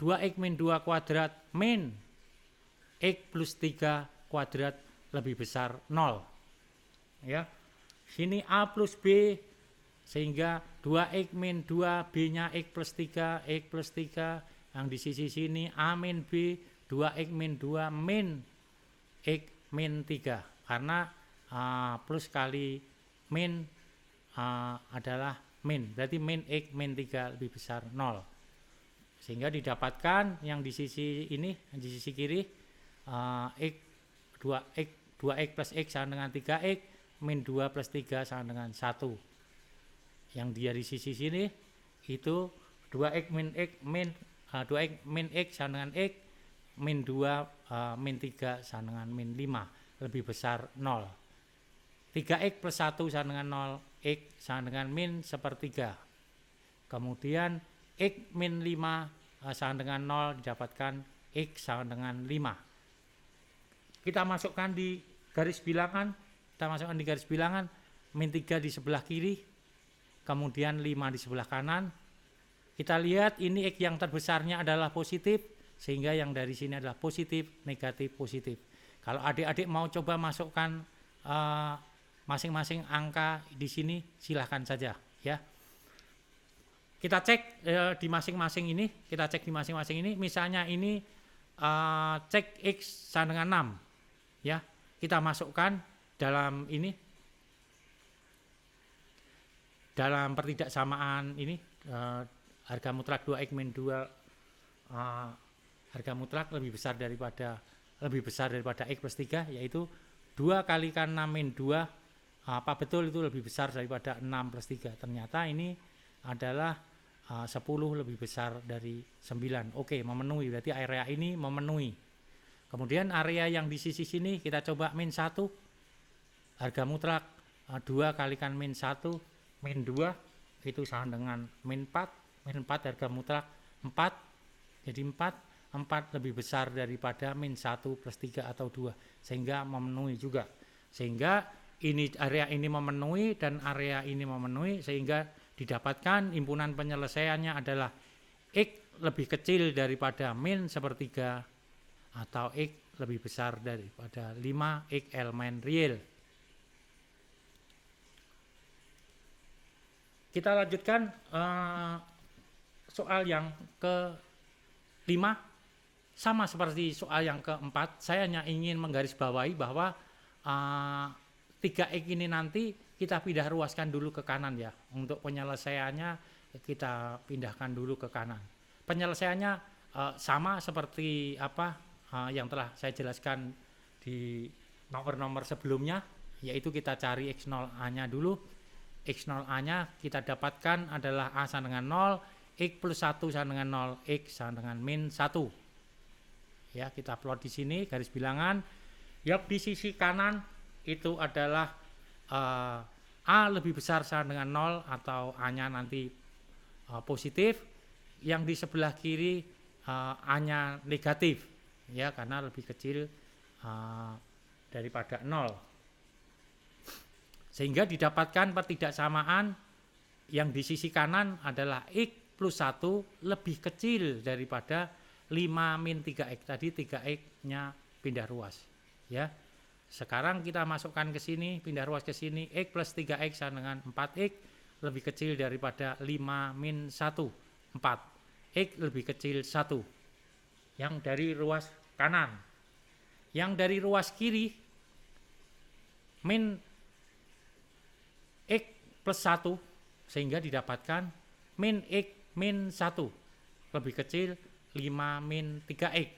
2x min 2 kuadrat min x plus 3 kuadrat lebih besar 0. Ya, sini A plus B sehingga 2x min 2 B-nya x plus 3 x plus 3, yang di sisi sini A min B 2x min 2 min x min 3, karena plus kali min adalah min, berarti min x min 3 lebih besar 0. Sehingga didapatkan yang di sisi ini, di sisi kiri, X 2X plus X sama dengan 3X, min 2 plus 3 sama dengan 1. Yang dia di sisi sini itu 2X min X min 2X min X sama dengan X, min 2 min 3 sama dengan min 5, lebih besar 0. 3X plus 1 sama dengan 0, X sama dengan min sepertiga. Kemudian X min 5 sama dengan 0, didapatkan X sama dengan 5. Kita masukkan di garis bilangan, min 3 di sebelah kiri, kemudian 5 di sebelah kanan. Kita lihat ini X yang terbesarnya adalah positif, sehingga yang dari sini adalah positif, negatif, positif. Kalau adik-adik mau coba masukkan masing-masing angka di sini, silahkan saja ya. Kita cek di masing-masing ini, misalnya ini cek X sama dengan 6 ya. Kita masukkan dalam ini, dalam pertidaksamaan ini, harga mutlak 2X min 2, harga mutlak lebih besar daripada X plus 3, yaitu 2 kalikan 6 min 2. Apa betul itu lebih besar daripada 6 plus 3? Ternyata ini adalah 10 lebih besar dari 9. Oke, memenuhi, berarti area ini memenuhi. Kemudian area yang di sisi sini kita coba min 1, harga mutlak 2 kalikan min 1 min 2 itu sama dengan min 4. Min 4 harga mutlak 4, jadi 4 lebih besar daripada min 1 plus 3 atau 2, sehingga memenuhi juga. Sehingga ini area ini memenuhi dan area ini memenuhi, sehingga didapatkan impunan penyelesaiannya adalah X lebih kecil daripada min sepertiga atau X lebih besar daripada 5, X elemen real. Kita lanjutkan soal yang ke-5. Sama seperti soal yang ke-4, saya hanya ingin menggarisbawahi bahwa 3X ini nanti kita pindah ruaskan dulu ke kanan ya. Untuk penyelesaiannya kita pindahkan dulu ke kanan. Penyelesaiannya sama seperti yang telah saya jelaskan di nomor-nomor sebelumnya, yaitu kita cari X0A-nya dulu. X0A-nya kita dapatkan adalah A sama dengan 0, X plus 1 sama dengan 0, X sama dengan min 1. Ya, kita plot di sini garis bilangan. Yang di sisi kanan itu adalah A lebih besar sama dengan 0 atau A-nya nanti positif. Yang di sebelah kiri A-nya negatif ya, karena lebih kecil daripada 0. Sehingga didapatkan pertidaksamaan yang di sisi kanan adalah X plus 1 lebih kecil daripada 5 min 3X. Tadi 3X-nya pindah ruas ya. Sekarang kita masukkan ke sini, pindah ruas ke sini, X plus 3X sama dengan 4X lebih kecil daripada 5 min 1, 4. X lebih kecil 1. Yang dari ruas kanan. Yang dari ruas kiri, min X plus 1, sehingga didapatkan min X min 1 lebih kecil 5 min 3X.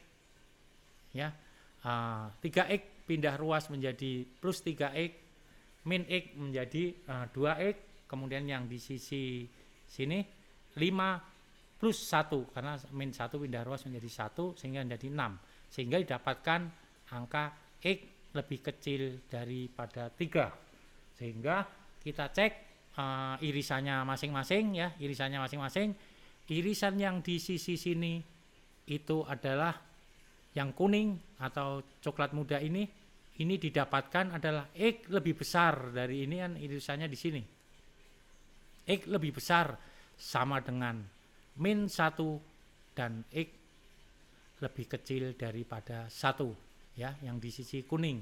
Ya, 3X pindah ruas menjadi plus 3X, min X menjadi 2X, kemudian yang di sisi sini 5 plus 1, karena min 1 pindah ruas menjadi 1, sehingga menjadi 6. Sehingga didapatkan angka X lebih kecil daripada 3. Sehingga kita cek irisannya masing-masing ya, Irisan yang di sisi sini itu adalah yang kuning atau coklat muda ini didapatkan adalah X lebih besar dari ini kan irisannya di sini. X lebih besar sama dengan min 1 dan X lebih kecil daripada 1 ya, yang di sisi kuning.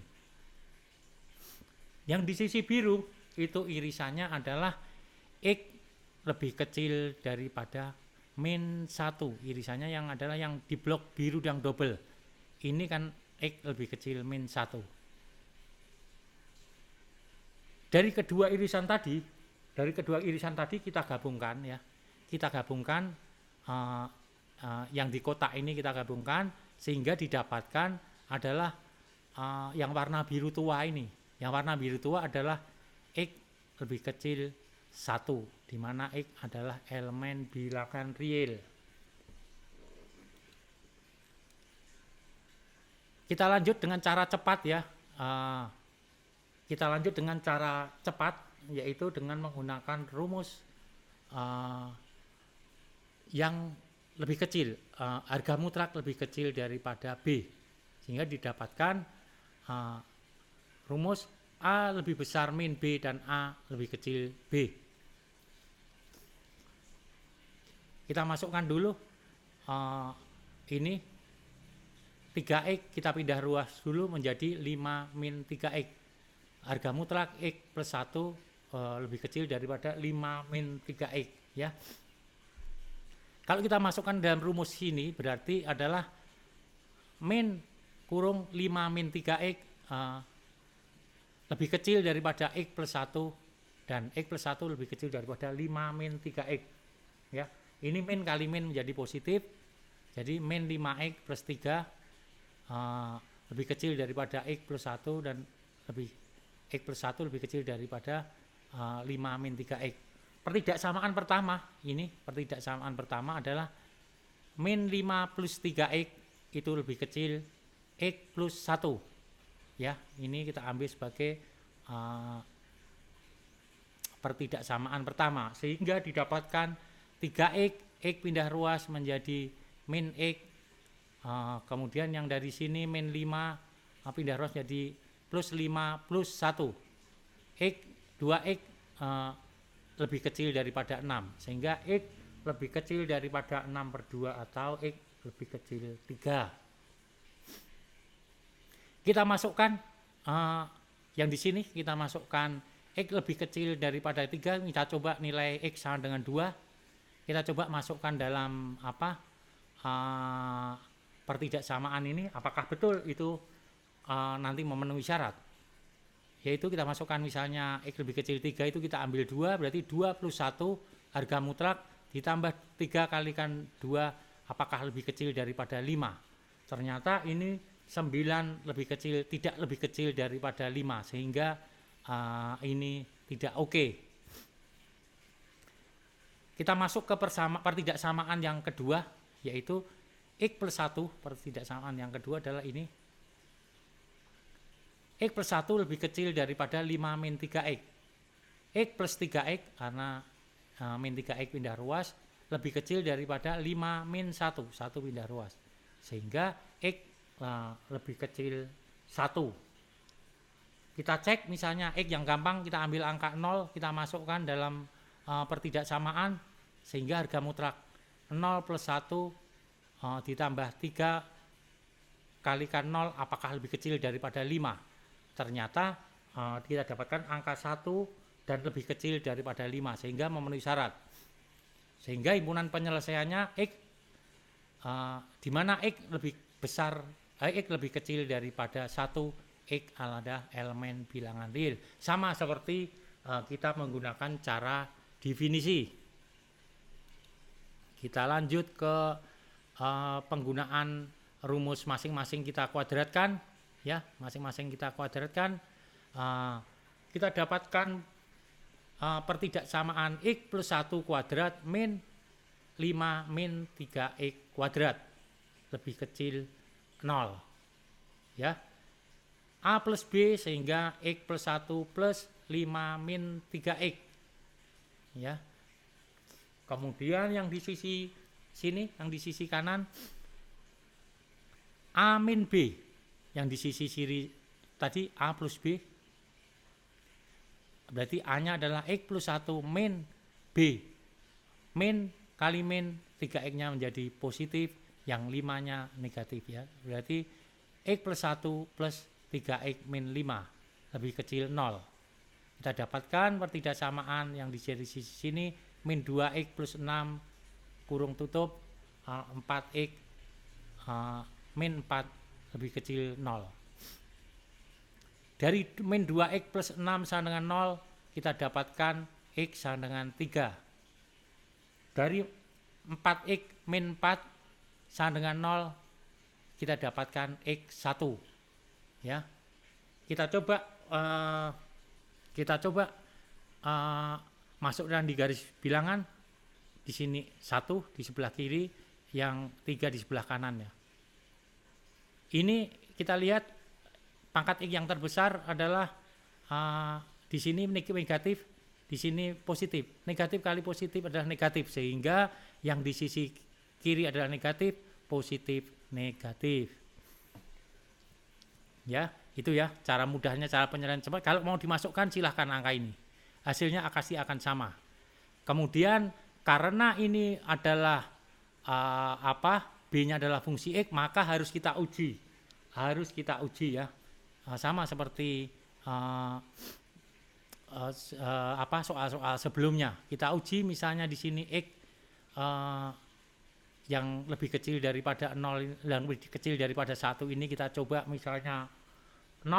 Yang di sisi biru itu irisannya adalah X lebih kecil daripada min 1. Irisannya yang adalah yang di blok biru yang double. Ini kan X lebih kecil min 1. Dari kedua irisan tadi kita gabungkan ya. Kita gabungkan yang di kotak ini kita gabungkan sehingga didapatkan adalah yang warna biru tua ini. Yang warna biru tua adalah X lebih kecil 1, di mana X adalah elemen bilangan real. Kita lanjut dengan cara cepat ya. Kita lanjut dengan cara cepat, yaitu dengan menggunakan rumus yang lebih kecil, harga mutlak lebih kecil daripada B, sehingga didapatkan rumus A lebih besar min B dan A lebih kecil B. Kita masukkan dulu ini 3X, kita pindah ruas dulu menjadi 5 min 3X. Harga mutlak X plus 1 lebih kecil daripada 5 min 3X ya. Kalau kita masukkan dalam rumus ini berarti adalah min kurung 5 min 3X lebih kecil daripada X plus 1 dan X plus 1 lebih kecil daripada 5 min 3X ya. Ini min kali min menjadi positif, jadi min 5X plus 3 lebih kecil daripada X plus 1 dan X plus 1 lebih kecil daripada 5 min 3X. Pertidaksamaan pertama adalah min 5 plus 3X itu lebih kecil X plus 1 ya. Ini kita ambil sebagai pertidaksamaan pertama, sehingga didapatkan 3X, X pindah ruas menjadi min X, kemudian yang dari sini min 5 pindah ruas jadi plus 5 plus 1, X 2X lebih kecil daripada 6, sehingga X lebih kecil daripada 6 per 2 atau X lebih kecil 3. Kita masukkan yang di sini, kita masukkan X lebih kecil daripada 3, kita coba nilai X sama dengan 2. Kita coba masukkan dalam pertidaksamaan ini, apakah betul itu nanti memenuhi syarat. Yaitu kita masukkan misalnya X lebih kecil 3 itu kita ambil 2, berarti 2 plus 1 harga mutlak ditambah 3 kalikan 2 apakah lebih kecil daripada 5. Ternyata ini 9 lebih kecil, tidak lebih kecil daripada 5, sehingga ini tidak oke. Kita masuk ke pertidaksamaan yang kedua, yaitu X plus 1. Pertidaksamaan yang kedua adalah ini. X plus 1 lebih kecil daripada 5 min 3X. X plus 3X, karena min 3X pindah ruas, lebih kecil daripada 5 min 1 pindah ruas. Sehingga X lebih kecil 1. Kita cek misalnya X yang gampang, kita ambil angka 0, kita masukkan dalam pertidaksamaan, sehingga harga mutlak 0 plus 1 ditambah 3 kalikan 0 apakah lebih kecil daripada 5. Ternyata kita dapatkan angka 1 dan lebih kecil daripada 5, sehingga memenuhi syarat. Sehingga himpunan penyelesaiannya X di mana X lebih besar, X lebih kecil daripada 1, X adalah elemen bilangan real. Sama seperti kita menggunakan cara definisi. Kita lanjut ke penggunaan rumus masing-masing kita kuadratkan ya, masing-masing kita kuadratkan. Kita dapatkan pertidaksamaan X plus 1 kuadrat min 5 min 3X kuadrat lebih kecil 0 ya. A plus B, sehingga X plus 1 plus 5 min 3X ya. Kemudian yang di sisi sini, yang di sisi kanan A min B, yang di sisi kiri tadi A plus B, berarti A nya adalah X plus 1 min B, min kali min 3X nya menjadi positif, yang 5 nya negatif ya. Berarti X plus 1 plus 3X min 5 lebih kecil 0. Kita dapatkan pertidaksamaan yang di sisi sini min 2X plus 6 kurung tutup 4X min 4 lebih kecil 0. Dari min 2X plus 6 sama dengan 0, kita dapatkan X sama dengan 3. Dari 4X min 4 sama dengan 0, kita dapatkan X1. Ya. Kita coba masukkan di garis bilangan. Di sini 1 di sebelah kiri, yang 3 di sebelah kanan ya. Ini kita lihat pangkat X yang terbesar adalah di sini negatif, di sini positif. Negatif kali positif adalah negatif, sehingga yang di sisi kiri adalah negatif, positif, negatif. Ya, itu ya cara mudahnya, cara penyelesaian cepat. Kalau mau dimasukkan silahkan angka ini. Hasilnya pasti akan sama. Kemudian karena ini adalah B-nya adalah fungsi X, maka harus kita uji. Ya. Sama seperti soal-soal sebelumnya. Kita uji misalnya di sini X yang lebih kecil daripada 0, yang lebih kecil daripada 1 ini kita coba misalnya 0,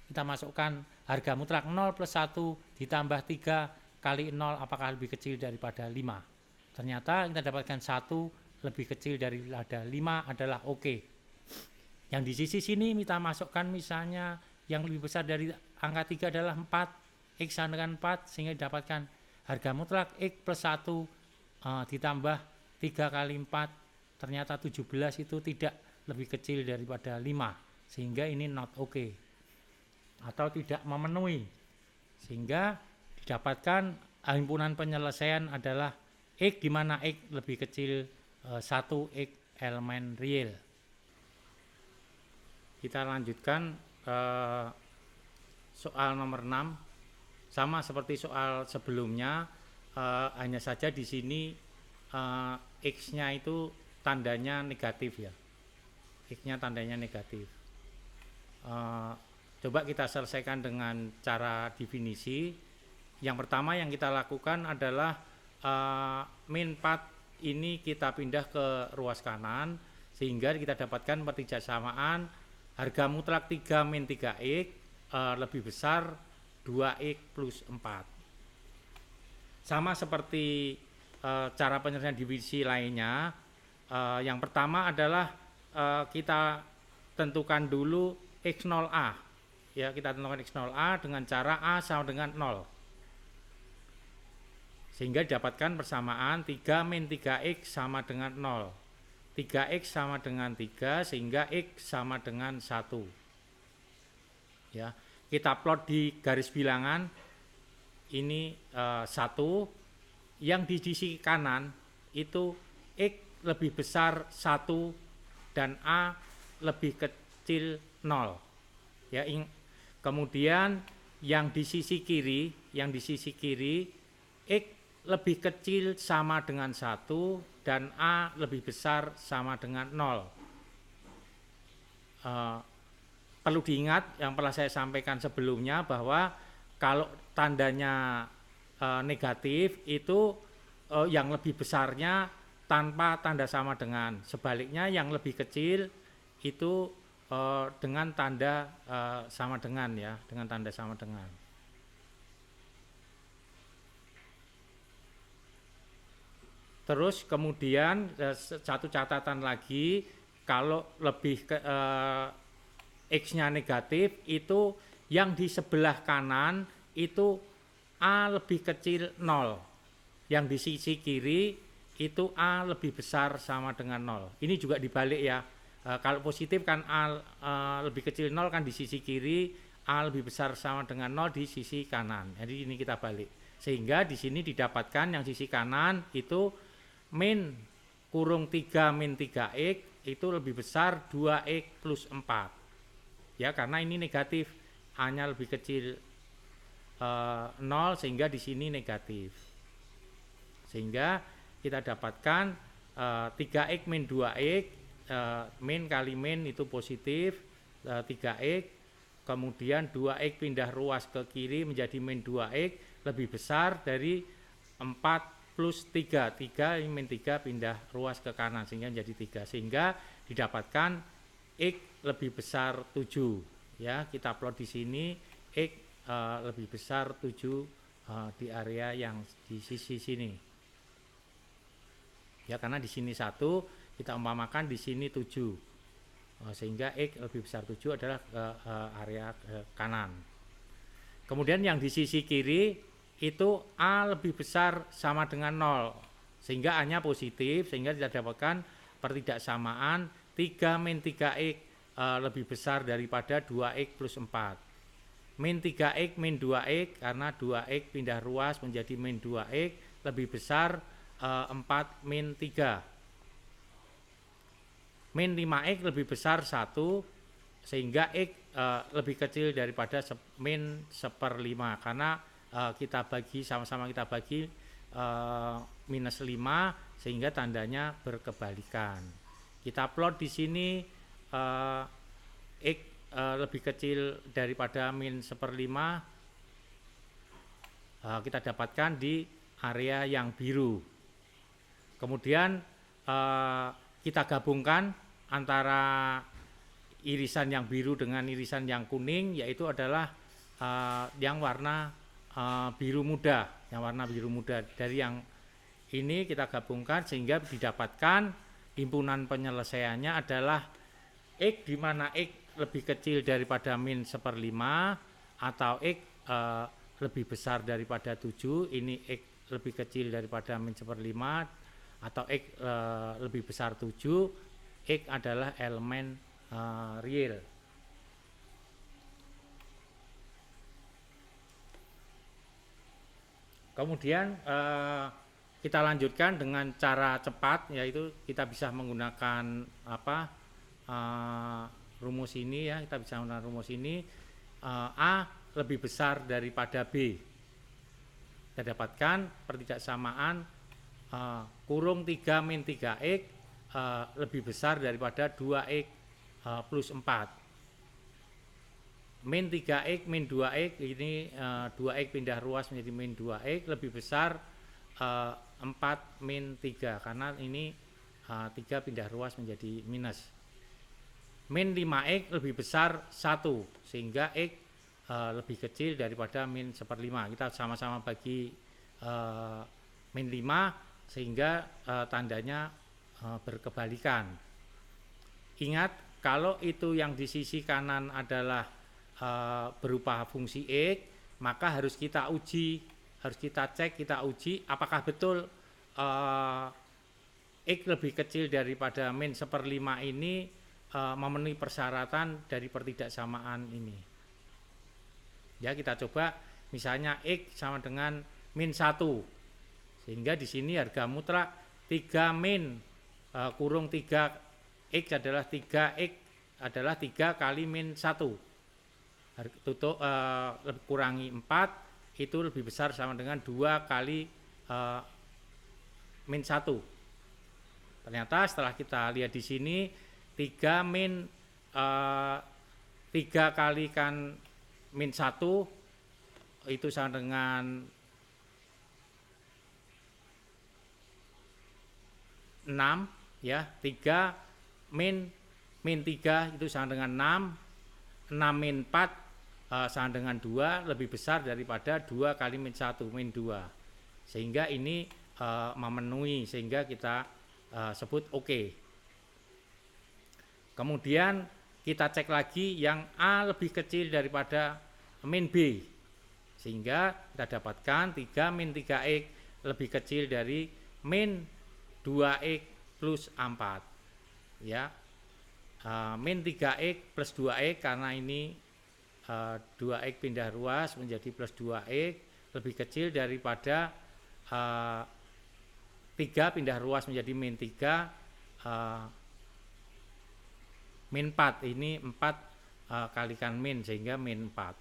kita masukkan harga mutlak 0 plus 1 ditambah 3 kali 0 apakah lebih kecil daripada 5. Ternyata kita dapatkan 1 lebih kecil daripada 5 adalah oke. Yang di sisi sini kita masukkan misalnya yang lebih besar dari angka 3 adalah 4, X sama dengan 4, sehingga didapatkan harga mutlak X plus 1 ditambah 3 kali 4, ternyata 17 itu tidak lebih kecil daripada 5, sehingga ini not okay atau tidak memenuhi, sehingga didapatkan himpunan penyelesaian adalah X, di mana X lebih kecil 1 X elemen real. Kita lanjutkan soal nomor 6, sama seperti soal sebelumnya, hanya saja di sini X-nya itu tandanya negatif ya. X-nya tandanya negatif. Coba kita selesaikan dengan cara definisi. Yang pertama yang kita lakukan adalah min 4 ini kita pindah ke ruas kanan, sehingga kita dapatkan pertijaksamaan harga mutlak 3 min 3X lebih besar 2X plus 4. Sama seperti cara penyelesaian divisi lainnya, yang pertama adalah kita tentukan dulu X0A. Ya, kita tentukan X0A dengan cara A sama dengan 0. Sehingga didapatkan persamaan 3 min 3X sama dengan 0. 3X sama dengan 3, sehingga X sama dengan 1. Ya, kita plot di garis bilangan ini 1, yang di sisi kanan itu X lebih besar 1 dan A lebih kecil 0. Ya, kemudian yang di sisi kiri X lebih kecil sama dengan 1 dan A lebih besar sama dengan 0. Perlu diingat yang pernah saya sampaikan sebelumnya bahwa kalau tandanya negatif itu yang lebih besarnya tanpa tanda sama dengan, sebaliknya yang lebih kecil itu dengan tanda sama dengan ya, dengan tanda sama dengan. Terus kemudian satu catatan lagi, kalau lebih X-nya negatif itu yang di sebelah kanan itu A lebih kecil 0. Yang di sisi kiri itu A lebih besar sama dengan 0. Ini juga dibalik ya. Kalau positif kan A lebih kecil 0 kan di sisi kiri, A lebih besar sama dengan 0 di sisi kanan. Jadi ini kita balik. Sehingga di sini didapatkan yang sisi kanan itu min kurung 3 min 3X itu lebih besar 2X plus 4. Ya, karena ini negatif, A-nya lebih kecil 0, sehingga di sini negatif. Sehingga kita dapatkan 3X min 2X, min kali min itu positif 3X, kemudian 2X pindah ruas ke kiri menjadi min 2X lebih besar dari 4 plus 3 min 3 pindah ruas ke kanan sehingga menjadi 3, sehingga didapatkan X lebih besar 7 ya. Kita plot di sini X lebih besar 7 di area yang di sisi sini ya, karena di sini 1, Kita umpamakan di sini 7. Sehingga X lebih besar 7 adalah area kanan. Kemudian yang di sisi kiri itu A lebih besar sama dengan 0. Sehingga A-nya positif, sehingga kita dapatkan pertidaksamaan 3 min 3X lebih besar daripada 2X plus 4. Min 3X min 2X, karena 2X pindah ruas menjadi min 2X lebih besar 4 min 3. Min 5X lebih besar 1, sehingga X lebih kecil daripada min 1/5, karena kita bagi, sama-sama kita bagi minus 5, sehingga tandanya berkebalikan. Kita plot di sini X lebih kecil daripada min 1/5, kita dapatkan di area yang biru. Kemudian kita gabungkan antara irisan yang biru dengan irisan yang kuning, yaitu adalah yang warna biru muda. Yang warna biru muda dari yang ini kita gabungkan sehingga didapatkan himpunan penyelesaiannya adalah X, di mana X lebih kecil daripada min 1/5 atau X lebih besar daripada 7. Ini X lebih kecil daripada min 1/5 atau X lebih besar 7. X adalah elemen real. Kemudian kita lanjutkan dengan cara cepat, yaitu kita bisa menggunakan rumus ini ya. Kita bisa menggunakan rumus ini. A lebih besar daripada B. Kita dapatkan pertidaksamaan kurung 3 min 3X lebih besar daripada 2X plus 4. Min 3X min 2X, ini 2X pindah ruas menjadi min 2X lebih besar 4 min 3, karena ini 3 pindah ruas menjadi minus. Min 5X lebih besar 1, sehingga X lebih kecil daripada min 1/5. Kita sama-sama bagi min 5, sehingga tandanya berkebalikan. Ingat, kalau itu yang di sisi kanan adalah berupa fungsi X, maka harus kita uji, harus kita cek, kita uji apakah betul X lebih kecil daripada min 1/5 ini memenuhi persyaratan dari pertidaksamaan ini. Ya, kita coba misalnya X sama dengan min 1, sehingga di sini harga mutlak 3 min kurung 3X adalah 3X adalah 3 kali min 1. Tutup kurangi 4 itu lebih besar sama dengan 2 kali min 1. Ternyata setelah kita lihat di sini 3 min 3 kalikan min 1 itu sama dengan 6 ya. 3 min 3 itu sama dengan 6. 6 min 4 sama dengan 2, lebih besar daripada 2 kali min 1 min 2, sehingga ini memenuhi, sehingga kita sebut oke. Kemudian kita cek lagi yang A lebih kecil daripada min B, sehingga kita dapatkan 3 min 3X lebih kecil dari min 2X plus 4 ya. Min 3X plus 2X, karena ini 2X pindah ruas menjadi plus 2X lebih kecil daripada 3 pindah ruas menjadi min 3 min 4. Ini 4 kalikan min, sehingga min 4,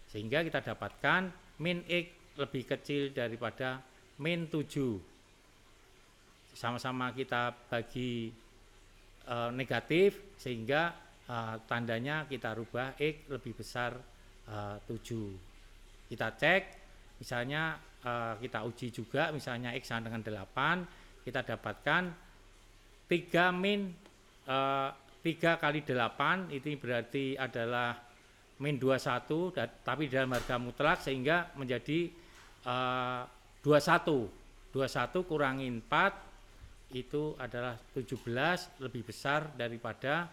sehingga kita dapatkan min X lebih kecil daripada min 7. Sama-sama kita bagi negatif, sehingga tandanya kita rubah X lebih besar 7. Kita cek, misalnya kita uji juga, misalnya X sama dengan 8, kita dapatkan 3 min 3 kali 8 itu berarti adalah min 21, tapi dalam harga mutlak, sehingga menjadi 21 kurangi 4 itu adalah 17 lebih besar daripada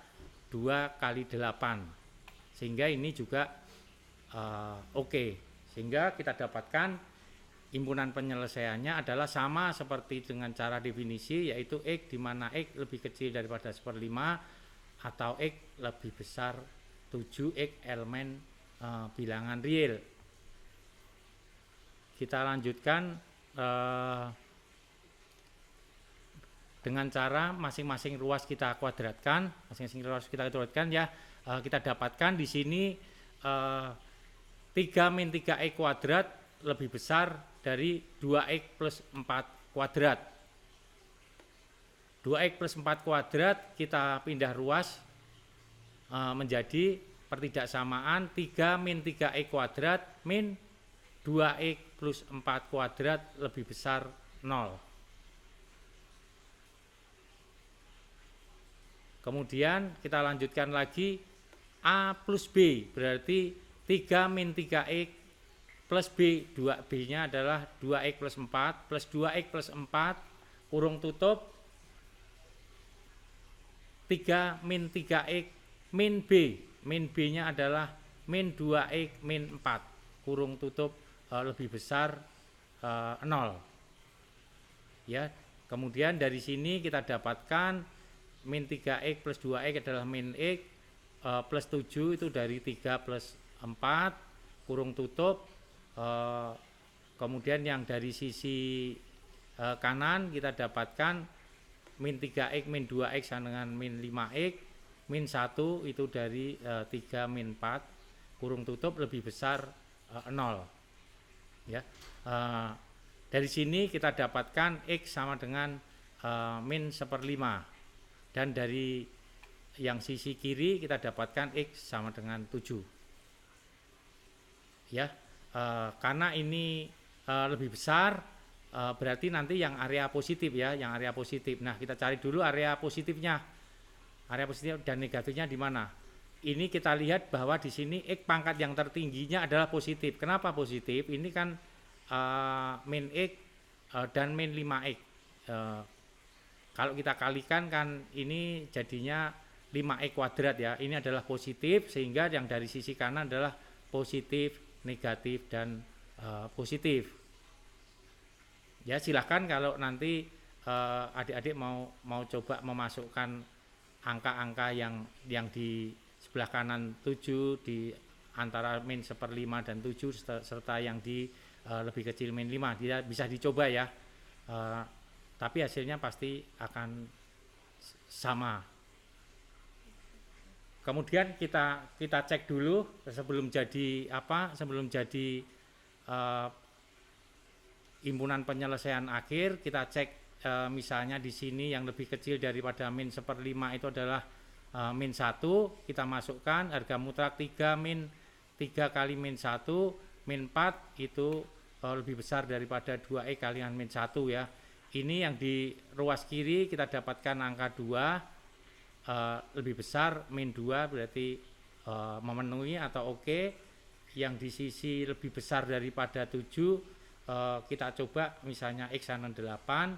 2 kali 8. Sehingga ini juga oke. Sehingga kita dapatkan himpunan penyelesaiannya adalah sama seperti dengan cara definisi, yaitu X di mana X lebih kecil daripada 1/5 atau X lebih besar 7X elemen bilangan real. Kita lanjutkan dengan cara masing-masing ruas kita kuadratkan, ya. Kita dapatkan di sini 3 min 3x kuadrat lebih besar dari 2x plus 4 kuadrat. 2x plus 4 kuadrat kita pindah ruas menjadi pertidaksamaan 3 min 3x kuadrat min 2x plus 4 kuadrat lebih besar 0. Kemudian kita lanjutkan lagi A plus B, berarti 3 min 3x plus B, 2B-nya adalah 2x plus 4 plus 2x plus 4 kurung tutup 3 min 3x min B, min B-nya adalah min 2x min 4 kurung tutup lebih besar 0. Ya, kemudian dari sini kita dapatkan min 3x plus 2x adalah min x plus 7 itu dari 3 plus 4 kurung tutup. Kemudian yang dari sisi kanan kita dapatkan min 3x min 2x sama dengan min 5x min 1 itu dari 3 min 4 kurung tutup lebih besar 0. Ya, dari sini kita dapatkan X sama dengan min 1/5, dan dari yang sisi kiri kita dapatkan X sama dengan 7. Ya, karena ini lebih besar, berarti nanti yang area positif, ya, yang area positif. Nah, kita cari dulu area positifnya. Area positif dan negatifnya di mana? Ini kita lihat bahwa di sini X pangkat yang tertingginya adalah positif. Kenapa positif? Ini kan min X dan min 5X. Kalau kita kalikan kan ini jadinya 5X kuadrat, ya. Ini adalah positif, sehingga yang dari sisi kanan adalah positif, negatif, dan positif. Ya, silahkan kalau nanti adik-adik mau coba memasukkan angka-angka yang di sebelah kanan 7 di antara min 1/5 dan 7 serta yang di lebih kecil min 5, dia bisa dicoba, ya. Tapi hasilnya pasti akan sama. Kemudian kita cek dulu sebelum jadi himpunan penyelesaian akhir, kita cek misalnya di sini yang lebih kecil daripada min 1/5 itu adalah min 1, kita masukkan harga mutlak 3 min 3 kali min 1 min 4 itu lebih besar daripada 2x kalian min 1, ya. Ini yang di ruas kiri kita dapatkan angka 2 lebih besar min 2, berarti memenuhi atau oke. Yang di sisi lebih besar daripada 7 kita coba misalnya X sama 8,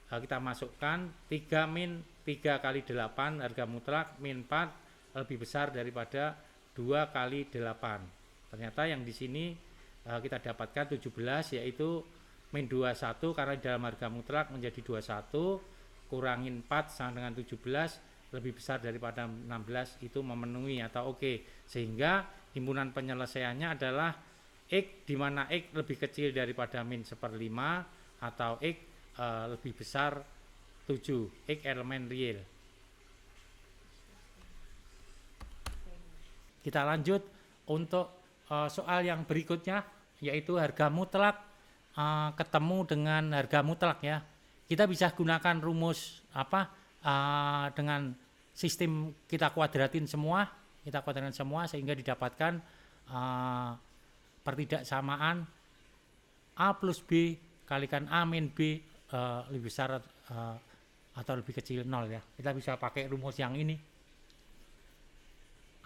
kita masukkan 3 min 3 kali 8 harga mutlak min 4 lebih besar daripada 2 kali 8. Ternyata yang di sini kita dapatkan 17, yaitu min 21 karena di dalam harga mutlak menjadi 21 kurangin 4 sama dengan 17 lebih besar daripada 16, itu memenuhi atau oke. Sehingga himpunan penyelesaiannya adalah X di mana X lebih kecil daripada min 1/5 atau X lebih besar 7, X elemen real. Kita lanjut untuk soal yang berikutnya, yaitu harga mutlak ketemu dengan harga mutlak, ya. Kita bisa gunakan rumus dengan sistem kita kuadratin semua sehingga didapatkan pertidaksamaan A plus B kalikan A min B lebih besar atau lebih kecil 0, ya. Kita bisa pakai rumus yang ini,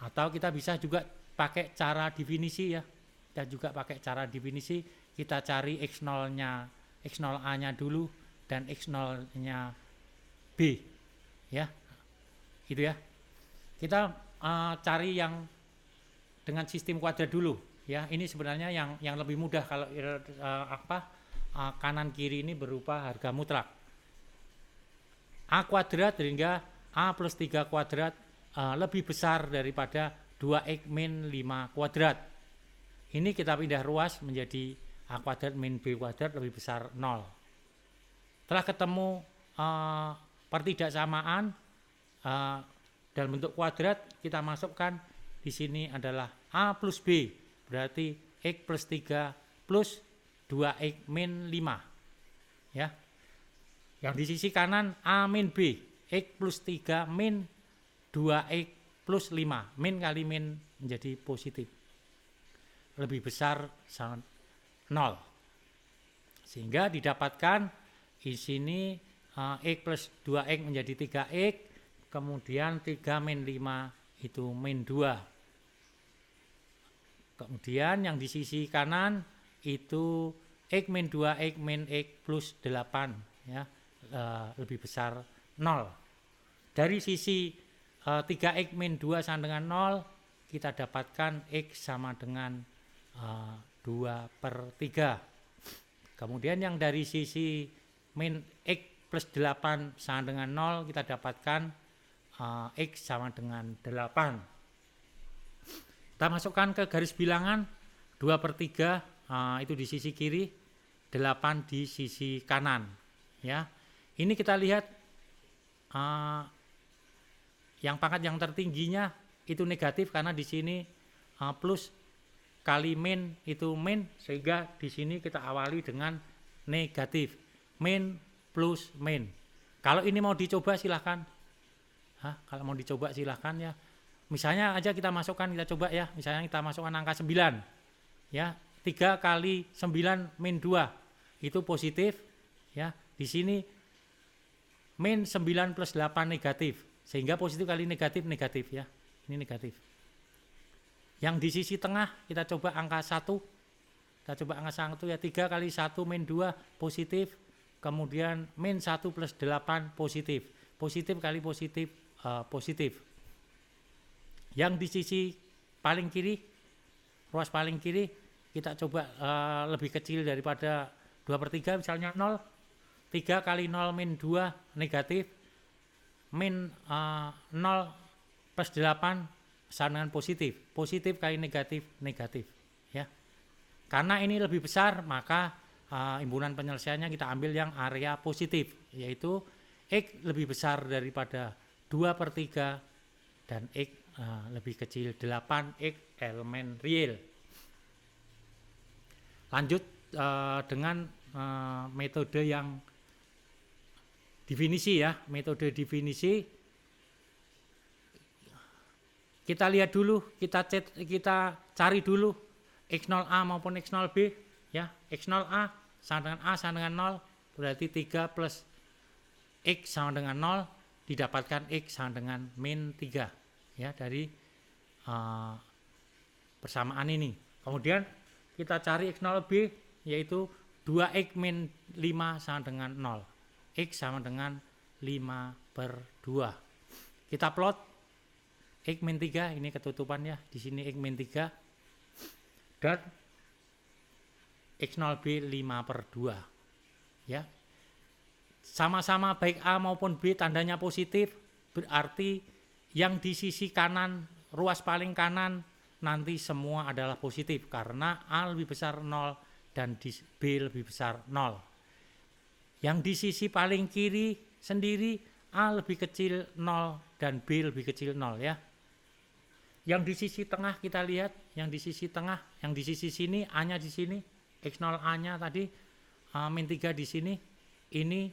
atau kita bisa juga pakai cara definisi, ya. Kita juga pakai cara definisi, kita cari X0-nya, X0A-nya dulu dan X0-nya B. Ya, gitu ya. Kita cari yang dengan sistem kuadrat dulu. Ya, ini sebenarnya yang lebih mudah kalau kanan kiri ini berupa harga mutlak. A kuadrat hingga A plus 3 kuadrat lebih besar daripada 2x min 5 kuadrat. Ini kita pindah ruas menjadi A kuadrat min B kuadrat lebih besar 0. Telah ketemu pertidaksamaan dalam bentuk kuadrat, kita masukkan di sini adalah A plus B, berarti X plus 3 plus 2x min 5. Ya. Yang di sisi kanan A min B, X plus 3 min 2x plus 5. Min kali min menjadi positif. Lebih besar 0. Sehingga didapatkan di sini X plus 2x menjadi 3x, kemudian 3 min 5 itu min 2. Kemudian yang di sisi kanan itu X min 2x min X plus 8, ya, lebih besar 0. Dari sisi 3x min 2 sama dengan 0, kita dapatkan X sama dengan 2/3. Kemudian yang dari sisi min X plus 8 sama dengan 0, kita dapatkan X sama dengan 8. Kita masukkan ke garis bilangan 2/3, itu di sisi kiri, 8 di sisi kanan. Ya, ini kita lihat yang pangkat yang tertingginya itu negatif karena di sini plus kali min itu min, sehingga di sini kita awali dengan negatif. Min plus min. Kalau ini mau dicoba silahkan. Kalau mau dicoba silahkan ya. Misalnya aja kita masukkan, kita coba ya. Misalnya kita masukkan angka 9. Ya, 3 kali 9 min 2 itu positif. Ya, di sini min 9 plus 8 negatif. Sehingga positif kali negatif negatif ya. Ini negatif. Yang di sisi tengah kita coba angka 1. Kita coba angka 1 ya, 3 kali 1 min 2 positif. Kemudian min 1 plus 8 positif. Positif kali positif positif. Yang di sisi paling kiri, ruas paling kiri, kita coba lebih kecil daripada 2/3, misalnya 0. 3 kali 0 min 2 negatif. Min 0 plus 8 sama dengan positif. Positif kali negatif, negatif. Ya. Karena ini lebih besar, maka impunan penyelesaiannya kita ambil yang area positif, yaitu X lebih besar daripada 2/3 dan X lebih kecil 8X elemen real. Lanjut dengan metode yang definisi ya, metode definisi. Kita lihat dulu, kita cari dulu X0A maupun X0B ya. X0A sama dengan A sama dengan 0, berarti 3 plus X sama dengan 0, didapatkan X sama dengan min 3 ya dari persamaan ini. Kemudian kita cari X0B, yaitu 2X min 5 sama dengan 0. X sama dengan 5/2. Kita plot X min 3, ini ketutupan ya, di sini X min 3 dan X0B 5/2 ya. Sama-sama baik A maupun B tandanya positif, berarti yang di sisi kanan, ruas paling kanan nanti semua adalah positif karena A lebih besar 0 dan B lebih besar 0. Yang di sisi paling kiri sendiri A lebih kecil 0 dan B lebih kecil 0 ya. Yang di sisi tengah kita lihat, yang di sisi tengah, yang di sisi sini A-nya di sini, X0A-nya tadi min 3 di sini, ini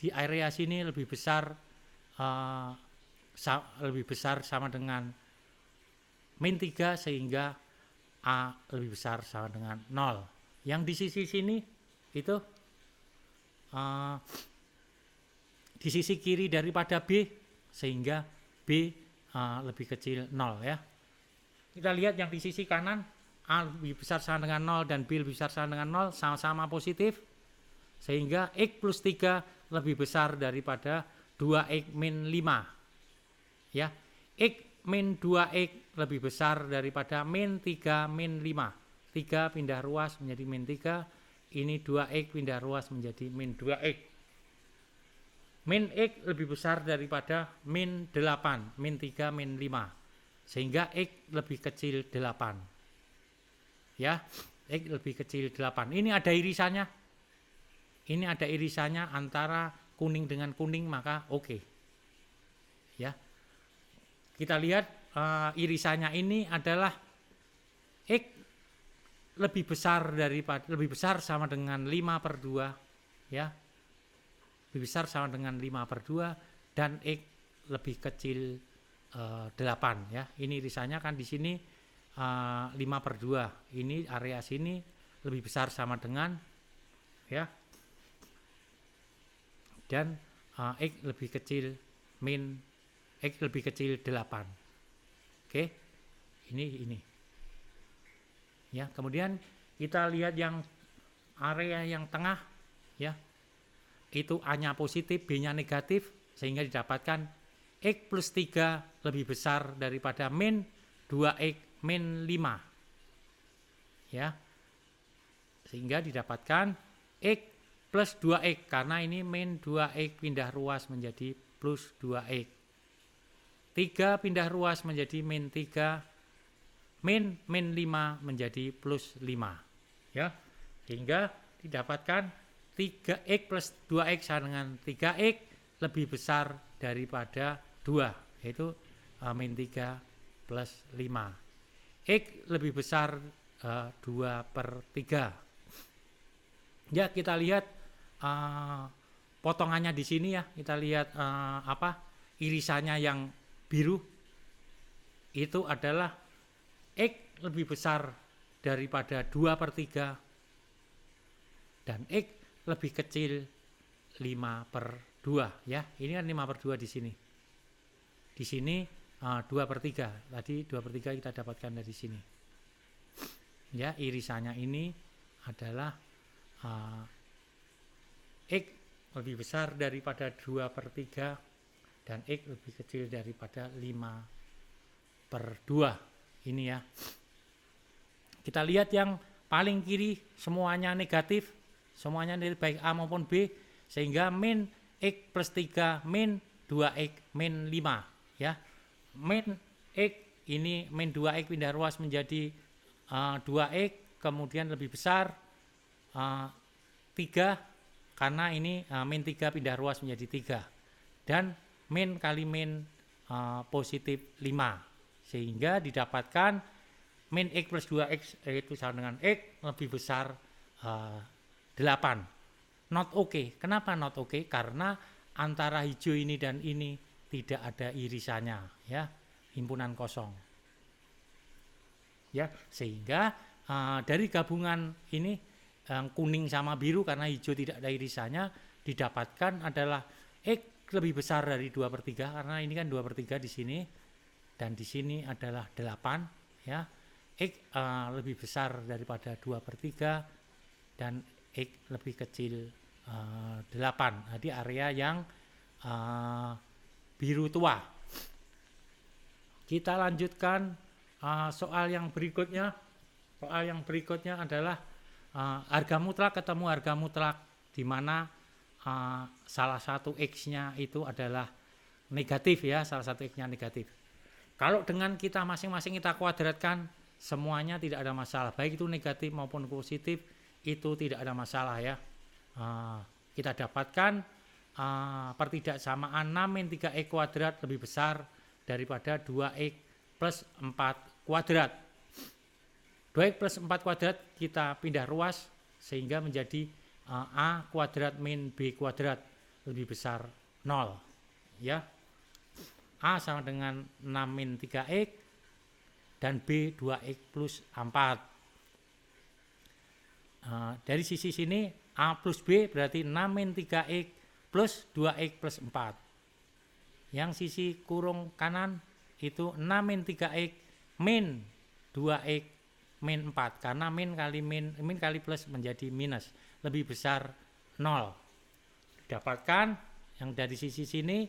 di area sini lebih besar sama dengan min 3, sehingga A lebih besar sama dengan 0. Yang di sisi sini itu di sisi kiri daripada B, sehingga B lebih kecil 0 ya. Kita lihat yang di sisi kanan, A lebih besar sama dengan 0 dan B lebih besar sama dengan 0, sama-sama positif, sehingga X plus 3 lebih besar daripada 2x min 5. Ya, x min 2x lebih besar daripada min 3 min 5. 3 pindah ruas menjadi min 3, ini 2x pindah ruas menjadi min 2x. Min x lebih besar daripada min 8, min 3 min 5. Sehingga x lebih kecil 8. Ya, x lebih kecil 8. Ini ada irisannya. Ini ada irisannya antara kuning dengan kuning, maka oke. Ya. Kita lihat irisannya ini adalah x lebih besar sama dengan 5/2, ya. Lebih besar sama dengan 5/2 dan x lebih kecil 8, ya. Ini irisannya kan di sini 5/2. Ini area sini lebih besar sama dengan, ya. Dan x lebih kecil x lebih kecil 8. Oke. Ini. Ya, kemudian kita lihat yang area yang tengah, ya. Itu A-nya positif, B-nya negatif, sehingga didapatkan x plus 3 lebih besar daripada min 2x min 5. Ya. Sehingga didapatkan x plus 2x, karena ini min 2x pindah ruas menjadi plus 2x. 3 pindah ruas menjadi min 3, min 5 menjadi plus 5. Ya. Sehingga didapatkan 3x plus 2x sama dengan 3x lebih besar daripada 2, yaitu min 3 plus 5. X lebih besar 2/3. Ya, kita lihat potongannya di sini, ya. Kita lihat irisannya yang biru itu adalah x lebih besar daripada 2/3 dan x lebih kecil 5/2, ya. Ini kan 5/2 di sini. Di sini 2/3. Tadi 2/3 kita dapatkan dari sini. Ya, irisannya ini adalah x lebih besar daripada 2/3 dan x lebih kecil daripada 5/2. Ini, ya. Kita lihat yang paling kiri semuanya negatif, semuanya dari baik A maupun B, sehingga min x plus 3 min 2x min 5, ya. Min x ini min 2x pindah ruas menjadi 2x, kemudian lebih besar 3, karena ini min 3 pindah ruas menjadi 3, dan min kali min positif 5, sehingga didapatkan min x plus 2x itu sama dengan x lebih besar 8. Not okay. Kenapa not okay? Karena antara hijau ini dan ini tidak ada irisannya, ya, himpunan kosong. Ya, sehingga dari gabungan ini kuning sama biru, karena hijau tidak ada irisannya, didapatkan adalah x lebih besar dari 2/3, karena ini kan 2/3 di sini dan di sini adalah 8, ya. X lebih besar daripada 2/3 dan x lebih kecil 8. Jadi area yang biru tua. Kita lanjutkan soal yang berikutnya. Soal yang berikutnya adalah harga mutlak ketemu harga mutlak, di mana salah satu x-nya itu adalah negatif, ya, salah satu x-nya negatif. Kalau dengan kita masing-masing kita kuadratkan, semuanya tidak ada masalah, baik itu negatif maupun positif, itu tidak ada masalah, ya. Kita dapatkan pertidaksamaan 6 min 3x kuadrat lebih besar daripada 2x plus 4 kuadrat. 2x plus 4 kuadrat kita pindah ruas sehingga menjadi a kuadrat min b kuadrat lebih besar 0, ya. A sama dengan 6 min 3x dan b 2x plus 4. Dari sisi sini A plus B berarti 6 min 3x plus 2x plus 4. Yang sisi kurung kanan itu 6 min 3x min 2x min 4. Karena min kali plus menjadi minus, lebih besar 0. didapatkan yang dari sisi sini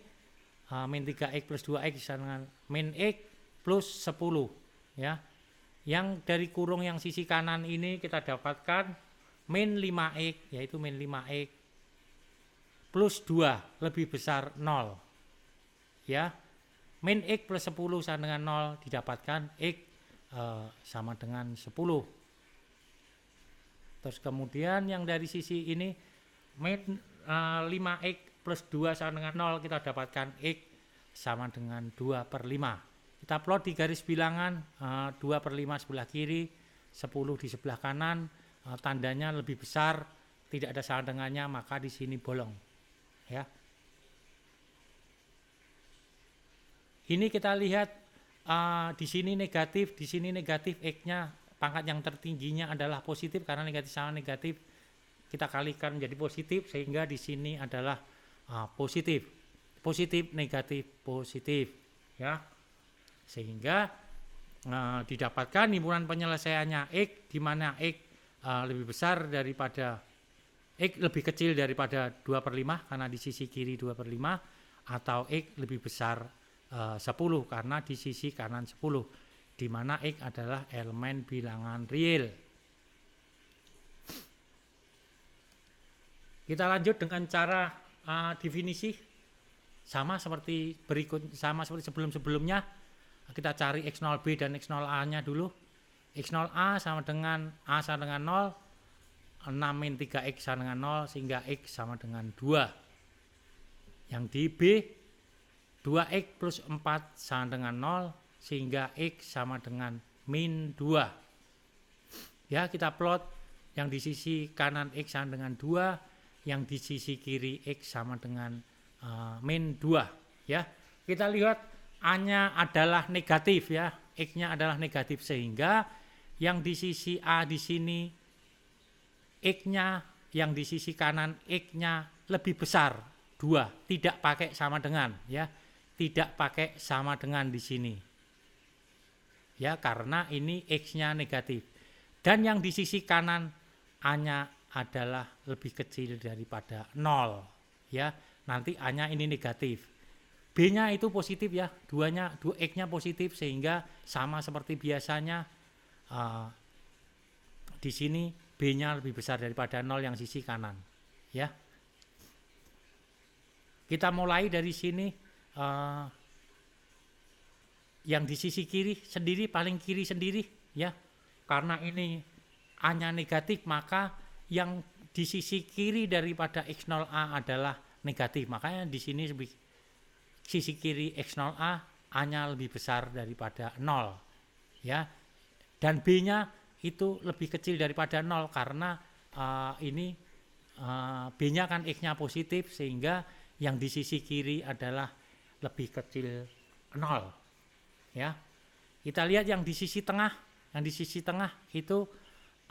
min 3x plus 2x sama dengan min x plus 10 ya. Yang dari kurung yang sisi kanan ini kita dapatkan min 5x, yaitu min 5x plus 2 lebih besar 0 ya. Min x plus 10 sama dengan 0 didapatkan x sama dengan 10. Terus kemudian yang dari sisi ini min 5x plus 2 sama dengan 0 kita dapatkan x sama dengan 2/5. Kita plot di garis bilangan 2/5 sebelah kiri, 10 di sebelah kanan, tandanya lebih besar, tidak ada sama dengannya, maka di sini bolong ya. Ini kita lihat di sini negatif, x-nya pangkat yang tertingginya adalah positif karena negatif sama negatif kita kalikan menjadi positif, sehingga di sini adalah positif, negatif, positif ya. Sehingga didapatkan himpunan penyelesaiannya x, di mana x lebih besar daripada x lebih kecil daripada 2/5 karena di sisi kiri 2/5, atau x lebih besar 10 karena di sisi kanan 10, di mana x adalah elemen bilangan real. Kita lanjut dengan cara definisi sama seperti sebelum-sebelumnya. Kita cari x0b dan x0a nya dulu. x0a sama dengan a sama dengan 0, 6 min 3x sama dengan 0, sehingga x sama dengan 2. Yang di b 2x plus 4 sama dengan 0, sehingga x sama dengan min 2. Ya, kita plot yang di sisi kanan x sama dengan 2, yang di sisi kiri x sama dengan min 2 ya. Kita lihat A-nya adalah negatif ya, X-nya adalah negatif, sehingga yang di sisi A di sini X-nya, yang di sisi kanan X-nya lebih besar 2, tidak pakai sama dengan ya, tidak pakai sama dengan di sini ya, karena ini X-nya negatif. Dan yang di sisi kanan A-nya adalah lebih kecil daripada 0 ya, nanti A-nya ini negatif. B-nya itu positif ya, X-nya positif, sehingga sama seperti biasanya di sini B-nya lebih besar daripada 0 yang sisi kanan ya. Kita mulai dari sini, yang di sisi kiri sendiri, paling kiri sendiri ya, karena ini A-nya negatif, maka yang di sisi kiri daripada X0A adalah negatif, makanya di sini sisi kiri X0A, A-nya lebih besar daripada 0 ya. Dan B-nya itu lebih kecil daripada 0 karena ini B-nya kan X-nya positif, sehingga yang di sisi kiri adalah lebih kecil 0 ya. Kita lihat yang di sisi tengah, itu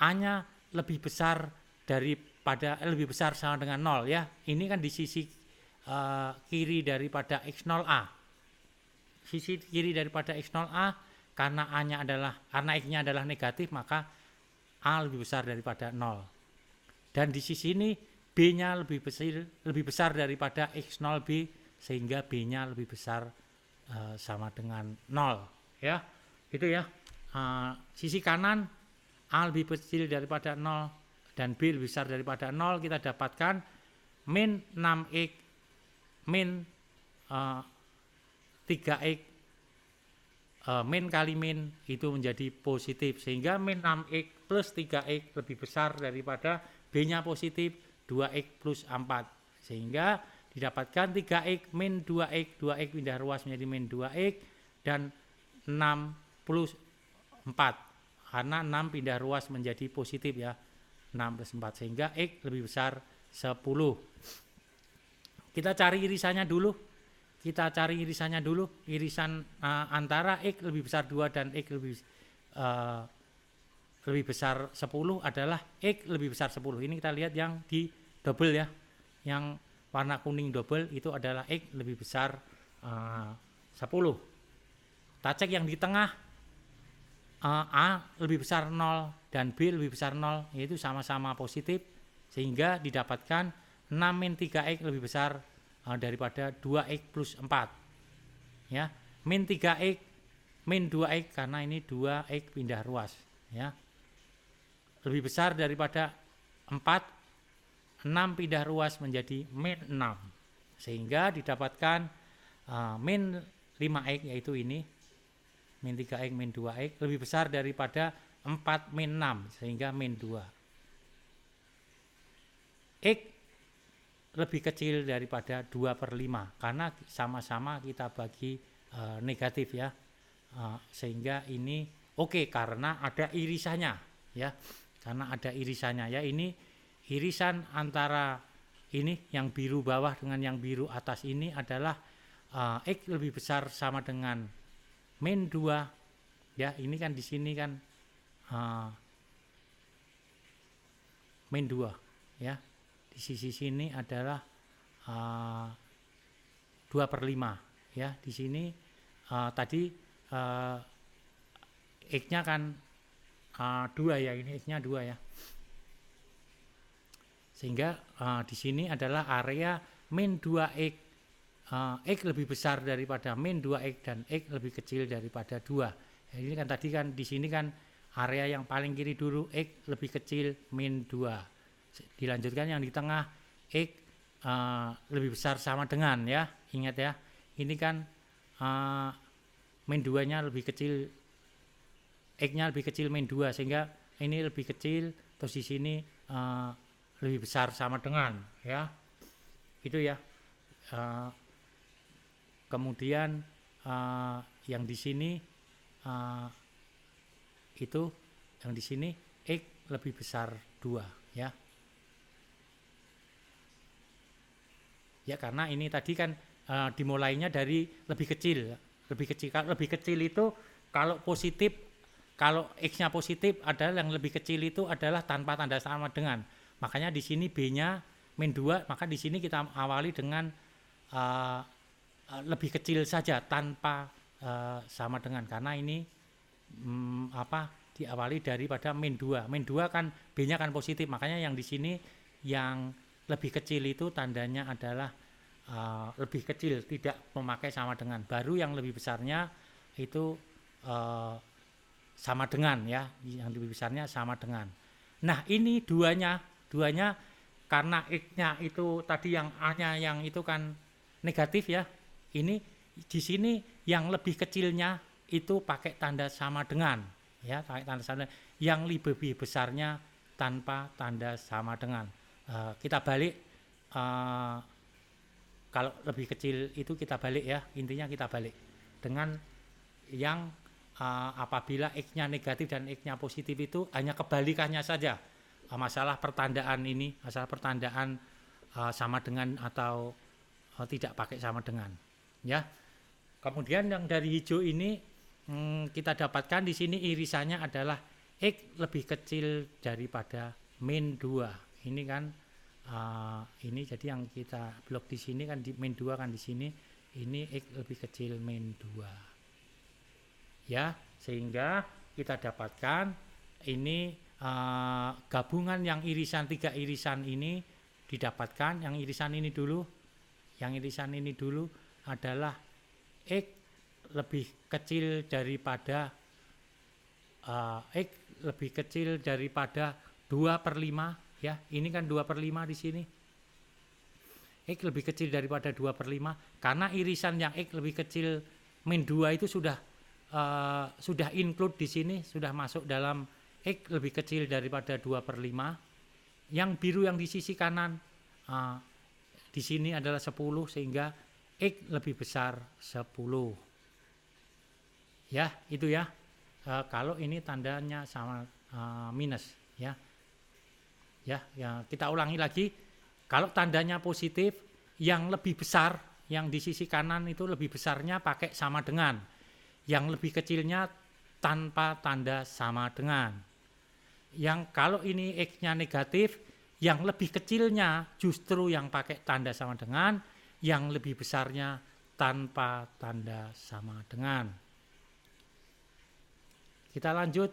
A-nya lebih besar lebih besar sama dengan 0 ya. Ini kan di sisi kiri daripada X0A. Sisi kiri daripada X0A, karena X-nya adalah negatif, maka A lebih besar daripada 0. Dan di sisi ini B-nya lebih besar daripada X0B, sehingga B-nya lebih besar sama dengan 0 ya. Itu ya. Sisi kanan A lebih kecil daripada 0 dan B lebih besar daripada 0, kita dapatkan min 6x min 3x min kali min itu menjadi positif, sehingga min 6x plus 3x lebih besar daripada B-nya positif 2x plus 4, sehingga didapatkan 3x min 2x, 2x pindah ruas menjadi min 2x, dan 6 plus 4 karena 6 pindah ruas menjadi positif ya, 6 plus 4, sehingga x lebih besar 10. Kita cari irisannya dulu. Irisan antara X lebih besar 2 dan X lebih besar 10 adalah X lebih besar 10. Ini kita lihat yang di double ya. Yang warna kuning double itu adalah X lebih besar 10. Kita cek yang di tengah, A lebih besar 0 dan B lebih besar 0, yaitu sama-sama positif, sehingga didapatkan 6 min 3x lebih besar daripada 2x plus 4. Ya, min 3x min 2x karena ini 2x pindah ruas, ya. Lebih besar daripada 4, 6 pindah ruas menjadi min 6. Sehingga didapatkan min 5x yaitu ini min 3x min 2x lebih besar daripada 4 min 6 sehingga min 2. X lebih kecil daripada 2/5 karena sama-sama kita bagi negatif, ya. Sehingga ini oke karena ada irisannya, ya. Karena ada irisannya, ya. Ini irisan antara ini yang biru bawah dengan yang biru atas ini adalah X lebih besar sama dengan min 2, ya. Ini kan di sini kan min 2, ya. Di sisi sini adalah 2/5, ya. Di sini tadi X-nya kan 2, ya. Ini X-nya 2, ya. Sehingga di sini adalah area min 2x, x lebih besar daripada min 2x dan x lebih kecil daripada 2. Ini kan tadi kan di sini kan area yang paling kiri dulu x lebih kecil min 2. Dilanjutkan yang di tengah x lebih besar sama dengan, ya. Ingat, ya. Ini kan min 2-nya lebih kecil, x-nya lebih kecil min 2 sehingga ini lebih kecil, terus di sini lebih besar sama dengan, ya. Itu, ya. Kemudian yang di sini itu yang di sini x lebih besar 2, ya. Ya karena ini tadi kan dimulainya dari lebih kecil. Kalau lebih kecil itu kalau positif, kalau x-nya positif adalah yang lebih kecil itu adalah tanpa tanda sama dengan. Makanya di sini b-nya min 2, maka di sini kita awali dengan lebih kecil saja tanpa sama dengan karena ini diawali daripada min 2. Min 2 kan b-nya kan positif, makanya yang di sini yang lebih kecil itu tandanya adalah lebih kecil, tidak memakai sama dengan. Baru yang lebih besarnya itu sama dengan, ya. Yang lebih besarnya sama dengan. Nah, ini duanya karena x-nya itu tadi yang a-nya yang itu kan negatif, ya. Ini di sini yang lebih kecilnya itu pakai tanda sama dengan, ya, pakai tanda sama dengan. Yang lebih besarnya tanpa tanda sama dengan. Kita balik, kalau lebih kecil itu kita balik, ya. Intinya kita balik dengan yang apabila x-nya negatif dan x-nya positif itu hanya kebalikannya saja. Masalah pertandaan ini, masalah pertandaan sama dengan atau tidak pakai sama dengan, ya. Kemudian yang dari hijau ini kita dapatkan di sini irisannya adalah x lebih kecil daripada min 2. Ini kan ini jadi yang kita blok di sini kan di min 2 kan di sini, ini x lebih kecil min 2. Ya, sehingga kita dapatkan ini gabungan yang irisan 3 irisan ini didapatkan. Yang irisan ini dulu adalah x lebih kecil daripada x lebih kecil daripada 2/5. Ya, ini kan 2/5 di sini. X lebih kecil daripada 2/5 karena irisan yang x lebih kecil min 2 itu sudah include di sini, sudah masuk dalam x lebih kecil daripada 2/5. Yang biru yang di sisi kanan di sini adalah 10 sehingga x lebih besar 10. Ya, itu, ya. Kalau ini tandanya sama minus, ya. Ya, kita ulangi lagi. Kalau tandanya positif, yang lebih besar, yang di sisi kanan itu lebih besarnya pakai sama dengan. Yang lebih kecilnya tanpa tanda sama dengan. Yang kalau ini x-nya negatif, yang lebih kecilnya justru yang pakai tanda sama dengan, yang lebih besarnya tanpa tanda sama dengan. Kita lanjut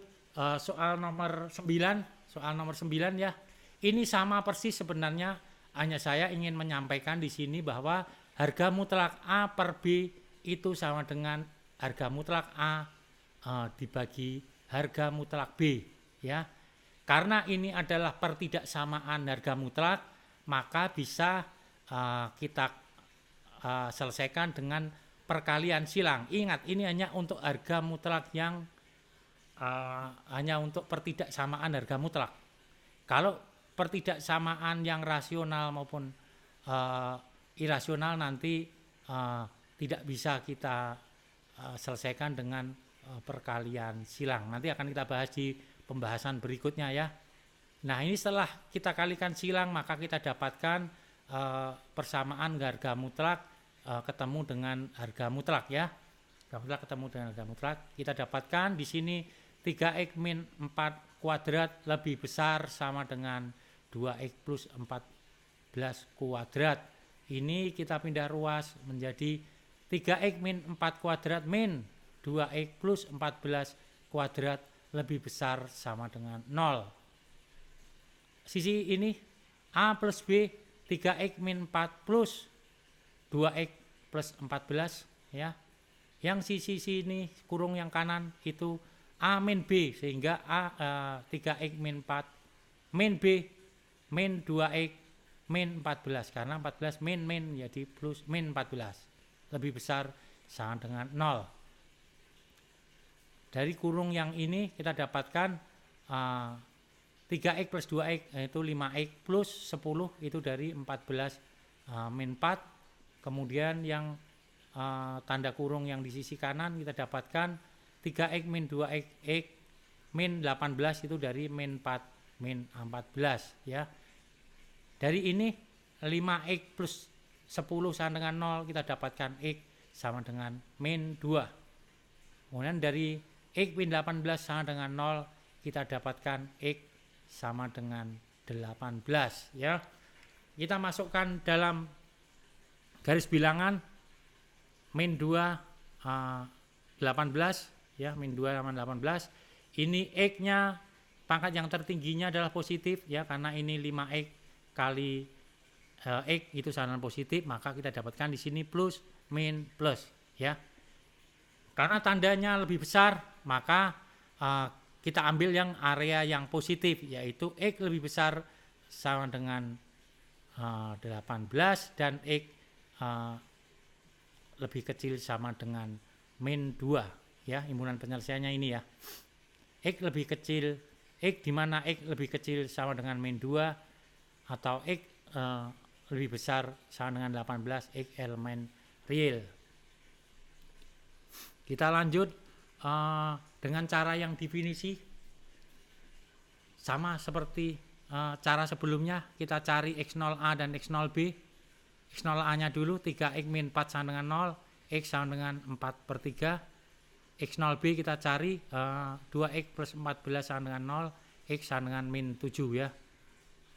soal nomor 9, ya. Ini sama persis sebenarnya hanya saya ingin menyampaikan di sini bahwa harga mutlak A per B itu sama dengan harga mutlak A dibagi harga mutlak B, ya. Karena ini adalah pertidaksamaan harga mutlak, maka bisa kita selesaikan dengan perkalian silang. Ingat, ini hanya untuk harga mutlak yang hanya untuk pertidaksamaan harga mutlak. Kalau pertidaksamaan yang rasional maupun irasional nanti tidak bisa kita selesaikan dengan perkalian silang. Nanti akan kita bahas di pembahasan berikutnya, ya. Nah, ini setelah kita kalikan silang, maka kita dapatkan persamaan harga mutlak ketemu dengan harga mutlak, ya. Harga mutlak ketemu dengan harga mutlak. Kita dapatkan di sini 3x min 4 kuadrat lebih besar sama dengan 2x plus 14 kuadrat. Ini kita pindah ruas menjadi 3x min 4 kuadrat min 2x plus 14 kuadrat lebih besar sama dengan 0. Sisi ini A plus B 3x min 4 plus 2x plus 14, ya. Yang sisi sini kurung yang kanan itu A min B, sehingga 3x min 4 min B min 2x min 14, karena 14 min jadi plus min 14 lebih besar sama dengan 0. Dari kurung yang ini kita dapatkan 3x plus 2x yaitu 5x plus 10 itu dari 14 min 4. Kemudian yang tanda kurung yang di sisi kanan kita dapatkan 3x min 2x x min 18 itu dari min 4 min 14, ya. Dari ini 5x plus 10 sama dengan 0 kita dapatkan x sama dengan min 2. Kemudian dari x min 18 sama dengan 0 kita dapatkan x sama dengan 18, ya. Kita masukkan dalam garis bilangan min 2 18, ya, min 2 sama 18. Ini x-nya pangkat yang tertingginya adalah positif, ya, karena ini 5x kali x itu sama positif, maka kita dapatkan di sini plus min plus, ya. Karena tandanya lebih besar, maka kita ambil yang area yang positif, yaitu x lebih besar sama dengan 18 dan x lebih kecil sama dengan min 2, ya. Impunan penyelesaiannya ini, ya. X lebih kecil, x di mana x lebih kecil sama dengan min 2 atau x lebih besar sama dengan 18, x elemen real. Kita lanjut dengan cara yang definisi sama seperti cara sebelumnya. Kita cari x0a dan x0b. x0a-nya dulu 3x min 4 sama dengan 0, x sama dengan 4/3. x0b kita cari 2x plus 14 sama dengan 0, x sama dengan min 7, ya.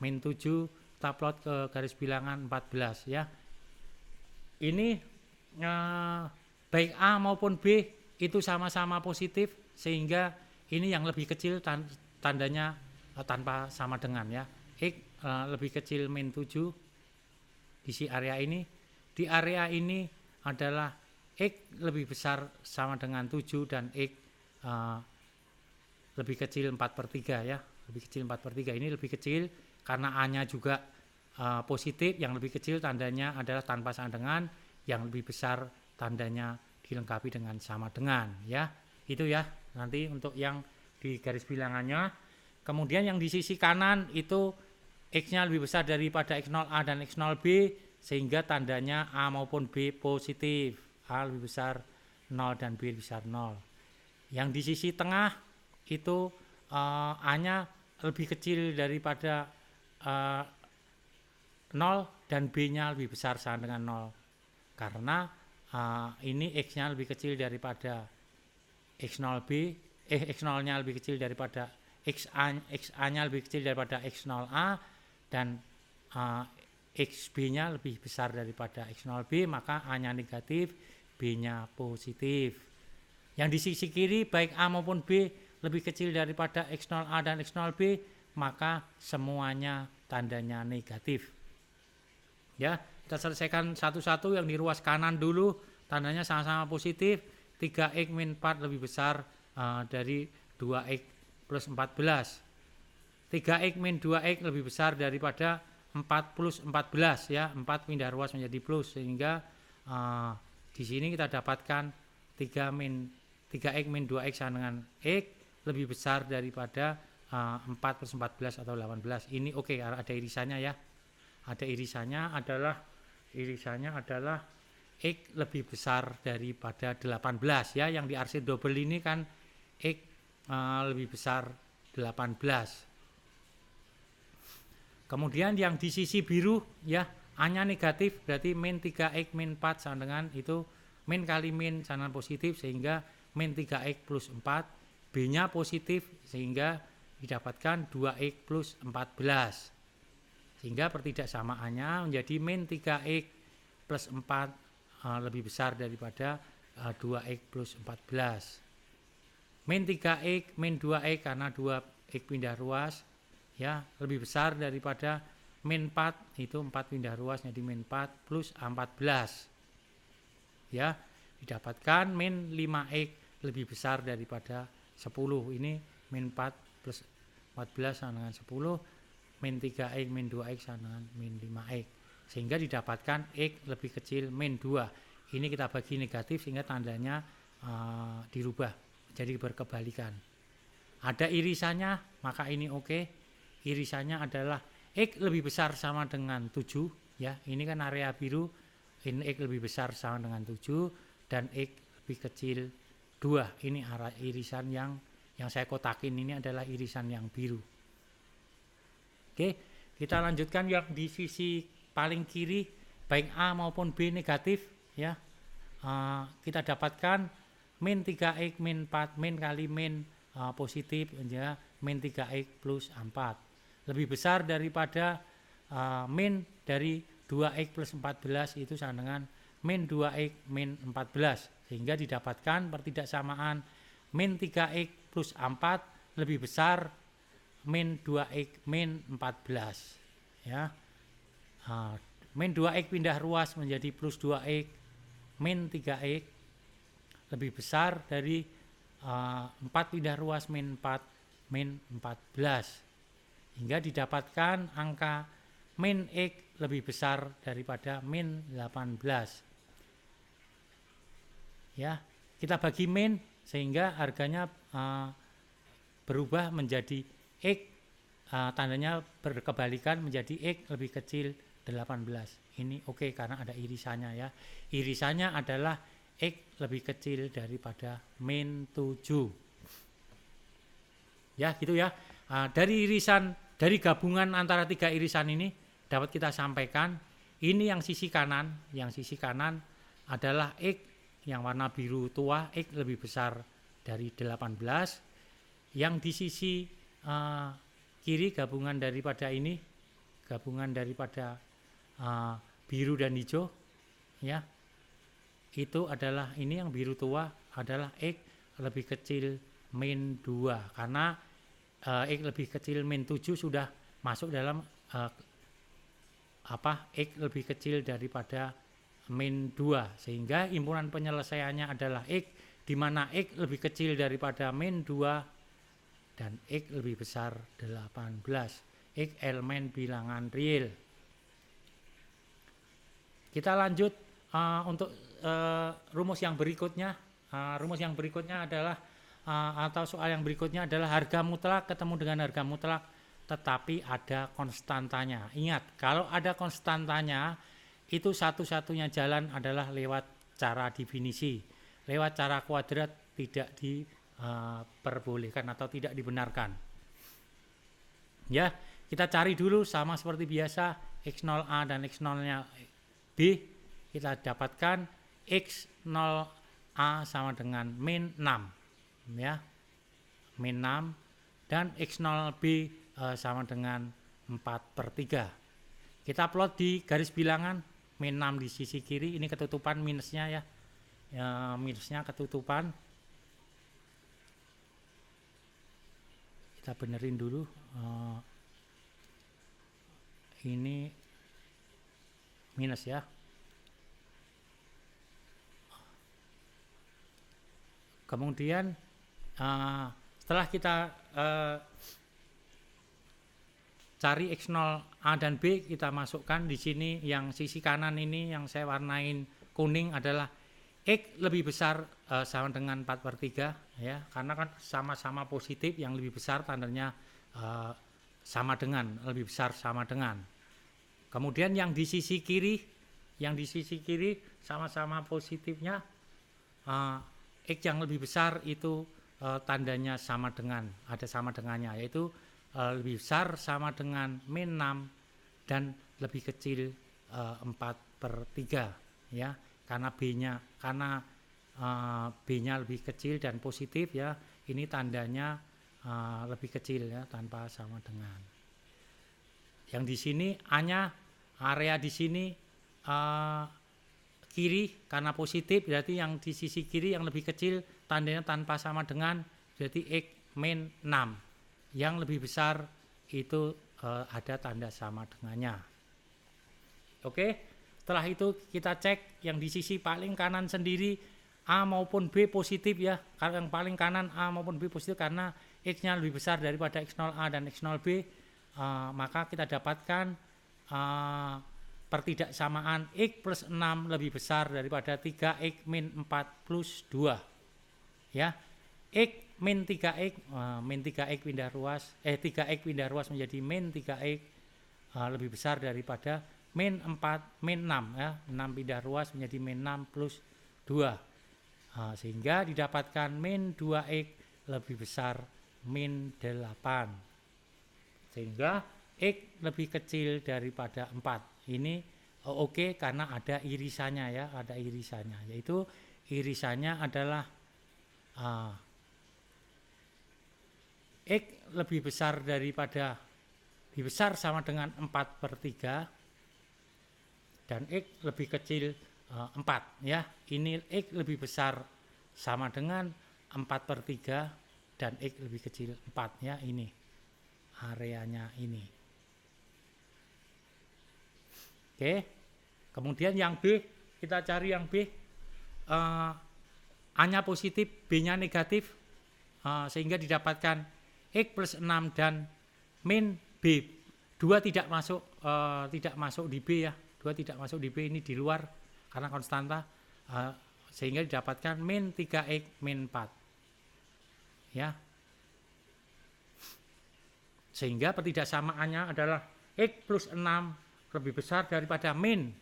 Min 7 kita plot ke garis bilangan 14, ya. Ini baik A maupun B itu sama-sama positif, sehingga ini yang lebih kecil tandanya tanpa sama dengan, ya. X lebih kecil min 7 di area ini. Di area ini adalah x lebih besar sama dengan 7 dan x lebih kecil 4/3, ya. Lebih kecil 4/3. Ini lebih kecil karena A-nya juga positif. Yang lebih kecil tandanya adalah tanpa sama dengan, yang lebih besar tandanya dilengkapi dengan sama dengan, ya. Itu, ya, nanti untuk yang di garis bilangannya. Kemudian yang di sisi kanan itu x-nya lebih besar daripada x0a dan x0b, sehingga tandanya A maupun B positif. A lebih besar 0 dan B lebih besar 0. Yang di sisi tengah itu A-nya lebih kecil daripada 0 dan B-nya lebih besar sama dengan 0. Karena ini x-nya lebih kecil daripada x0b, x0-nya lebih kecil daripada x-a-nya lebih kecil daripada x0a, dan xb-nya lebih besar daripada x0b, maka A-nya negatif, B-nya positif. Yang di sisi kiri baik A maupun B lebih kecil daripada x0a dan x0b, maka semuanya tandanya negatif. Ya, kita selesaikan satu-satu. Yang di ruas kanan dulu tandanya sama-sama positif. 3x min 4 lebih besar dari 2x plus 14. 3x min 2x lebih besar daripada 4 plus 14 ya. 4 pindah ruas menjadi plus, sehingga di sini kita dapatkan 3x min 2x sama dengan x lebih besar daripada 4 plus 14 atau 18. Ini oke, ada irisannya ya. Ada irisannya adalah x lebih besar daripada 18 ya. Yang di RC double ini kan x lebih besar 18. Kemudian yang di sisi biru ya, A-nya negatif, berarti min 3x min 4 sama dengan itu min kali min sama dengan positif, sehingga min 3x plus 4. B-nya positif, sehingga didapatkan 2x plus 14. Sehingga pertidaksamaannya menjadi min 3x plus 4 lebih besar daripada 2x plus 14. Min 3x min 2x karena 2x pindah ruas ya, lebih besar daripada min 4, itu 4 pindah ruas jadi min 4 plus 14 ya, didapatkan min 5x lebih besar daripada 10. Ini min 4 plus 14 sama dengan 10, min 3x min 2x sama dengan min 5x, sehingga didapatkan x lebih kecil min 2. Ini kita bagi negatif sehingga tandanya dirubah jadi berkebalikan. Ada irisannya, maka ini oke. Irisannya adalah x lebih besar sama dengan 7 ya. Ini kan area biru, ini x lebih besar sama dengan 7 dan x lebih kecil 2. Ini arah irisan yang saya kotakin ini adalah irisan yang biru. Oke, kita lanjutkan yang di sisi paling kiri, baik A maupun B negatif ya. Kita dapatkan min 3x min 4 min kali min positif ya, min 3x plus 4 lebih besar daripada min dari 2x plus 14 itu sama dengan min 2x min 14, sehingga didapatkan pertidaksamaan min 3x plus 4 lebih besar min 2x min 14 ya. Min 2x pindah ruas menjadi plus 2x min 3x lebih besar dari 4 pindah ruas min 4 min 14, hingga didapatkan angka min x lebih besar daripada min 18 ya. Kita bagi min sehingga harganya berubah menjadi x, tandanya berkebalikan menjadi x lebih kecil 18. Ini oke karena ada irisannya ya. Irisannya adalah x lebih kecil daripada min 7 ya, gitu ya. Dari gabungan antara 3 irisan ini dapat kita sampaikan, ini yang sisi kanan adalah x yang warna biru tua, x lebih besar dari 18. Yang di sisi kiri gabungan daripada biru dan hijau ya, itu adalah ini yang biru tua adalah x lebih kecil min 2, karena x lebih kecil min 7 sudah masuk dalam x lebih kecil daripada min 2, sehingga himpunan penyelesaiannya adalah x, di mana x lebih kecil daripada min 2 dan x lebih besar 18. X elemen bilangan real. Kita lanjut untuk rumus yang berikutnya. Rumus yang berikutnya adalah atau soal yang berikutnya adalah harga mutlak ketemu dengan harga mutlak tetapi ada konstantanya. Ingat, kalau ada konstantanya itu satu-satunya jalan adalah lewat cara definisi. Lewat cara kuadrat tidak diperbolehkan atau tidak dibenarkan. Ya, kita cari dulu sama seperti biasa x0a dan x0-nya b. Kita dapatkan x0a sama dengan min 6 ya, min 6, dan x0b sama dengan 4/3. Kita plot di garis bilangan, min 6 di sisi kiri, ini ketutupan minusnya ya, minusnya ketutupan. Kita benerin dulu, ini minus ya. Kemudian setelah kita cari X0 A dan B, kita masukkan di sini yang sisi kanan ini yang saya warnain kuning adalah X lebih besar sama dengan 4/3 ya, karena kan sama-sama positif, yang lebih besar tandanya sama dengan, lebih besar sama dengan. Kemudian yang di sisi kiri sama-sama positifnya, X yang lebih besar itu tandanya sama dengan, ada sama dengannya, yaitu lebih besar sama dengan min 6 dan lebih kecil 4/3 ya, karena B-nya lebih kecil dan positif ya, ini tandanya lebih kecil ya, tanpa sama dengan. Yang di sini A-nya, area di sini kiri karena positif, berarti yang di sisi kiri yang lebih kecil tandanya tanpa sama dengan, berarti X min 6. Yang lebih besar itu ada tanda sama dengannya. Oke, setelah itu kita cek yang di sisi paling kanan sendiri A maupun B positif ya. Kalau yang paling kanan A maupun B positif karena X-nya lebih besar daripada X0A dan X0B, maka kita dapatkan pertidaksamaan X plus 6 lebih besar daripada 3X min 4 plus 2 ya. X min 3X, min 3X pindah ruas, 3X pindah ruas menjadi min 3X lebih besar daripada min 4, min 6 ya, 6 pindah ruas menjadi min 6 plus 2, sehingga didapatkan min 2X lebih besar min 8, sehingga X lebih kecil daripada 4. Ini oke, karena ada irisannya ya, ada irisannya, yaitu irisannya adalah X lebih besar daripada, lebih besar sama dengan 4/3 dan X lebih kecil 4 ya. Ini X lebih besar sama dengan 4/3 dan X lebih kecil 4 ya, ini areanya ini. Oke, kemudian yang B, kita cari yang B, A-nya positif, B-nya negatif, sehingga didapatkan X plus 6 dan min B. 2 tidak masuk di B ya, 2 tidak masuk di B, ini di luar karena konstanta, sehingga didapatkan min 3X min 4 ya. Sehingga pertidaksamaannya adalah X plus 6 lebih besar daripada min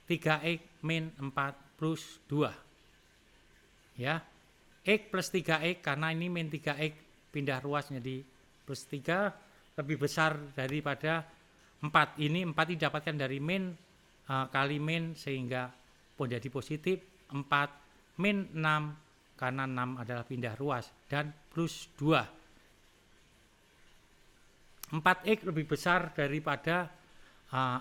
3X min 4 plus 2 ya. X plus 3X, karena ini min 3X pindah ruas menjadi plus 3, lebih besar daripada 4. Ini 4 didapatkan dari min kali min, sehingga menjadi positif 4 min 6, karena 6 adalah pindah ruas, dan plus 2. 4X lebih besar daripada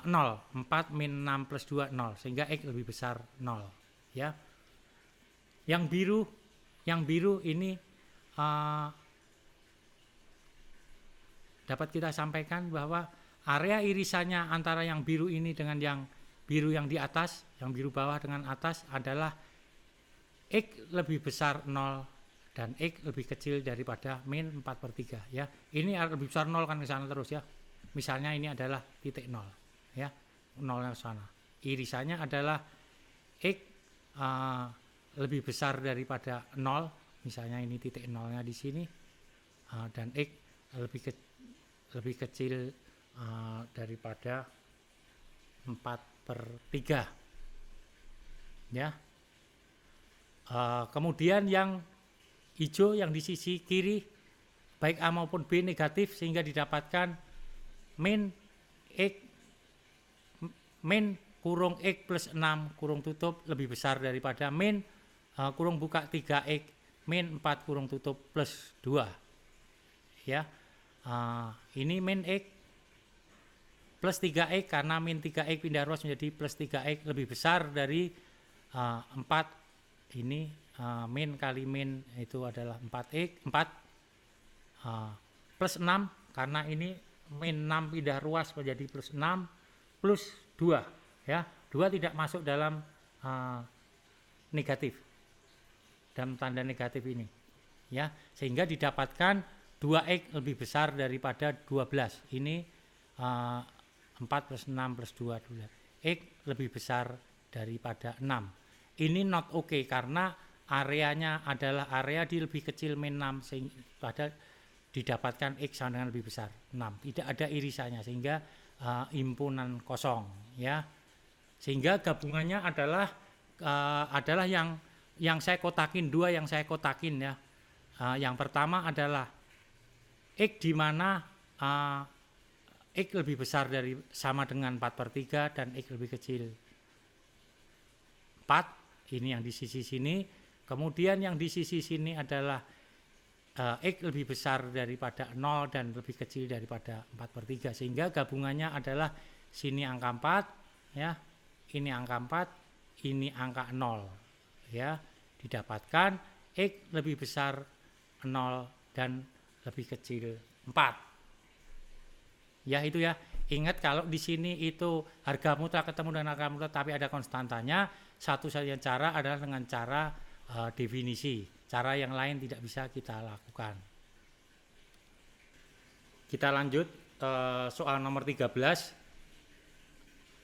0. 4 min 6 plus 2, 0, sehingga X lebih besar 0 ya. Yang biru ini dapat kita sampaikan bahwa area irisannya antara yang biru ini dengan yang biru yang di atas, yang biru bawah dengan atas adalah X lebih besar 0 dan X lebih kecil daripada min 4/3 ya. Ini lebih besar 0 kan ke sana terus ya. Misalnya ini adalah titik 0 ya, 0 ke sana. Irisannya adalah X lebih besar daripada 0, misalnya ini titik 0-nya di sini, dan X lebih kecil daripada 4/3 ya. Kemudian yang hijau yang di sisi kiri baik A maupun B negatif, sehingga didapatkan min X min kurung X plus 6 kurung tutup lebih besar daripada min kurung buka 3X min 4 kurung tutup plus 2 ya. Ini min X plus 3X, karena min 3X pindah ruas menjadi plus 3X lebih besar dari 4. Ini min kali min itu adalah 4X, 4 plus 6, karena ini min 6 pindah ruas menjadi plus 6 plus 2 ya. 2 tidak masuk dalam negatif, dalam tanda negatif ini, ya, sehingga didapatkan 2x lebih besar daripada 12. Ini 4 plus 6 plus 2, x lebih besar daripada 6. Ini not oke karena areanya adalah area di lebih kecil min 6, sehingga didapatkan x sama dengan lebih besar 6. Tidak ada irisannya, sehingga himpunan kosong, ya. Sehingga gabungannya adalah yang saya kotakin, 2 yang saya kotakin, ya. Yang pertama adalah x di mana x lebih besar dari sama dengan 4/3 dan x lebih kecil 4. Ini yang di sisi sini. Kemudian yang di sisi sini adalah x lebih besar daripada 0 dan lebih kecil daripada 4/3, sehingga gabungannya adalah sini angka 4, ya, ini angka 4, ini angka 0, ya, didapatkan x lebih besar 0 dan lebih kecil 4. Ya, itu ya. Ingat kalau di sini itu harga mutlak ketemu dengan harga mutlak tapi ada konstantanya, satu-satunya cara adalah dengan cara definisi. Cara yang lain tidak bisa kita lakukan. Kita lanjut soal nomor 13,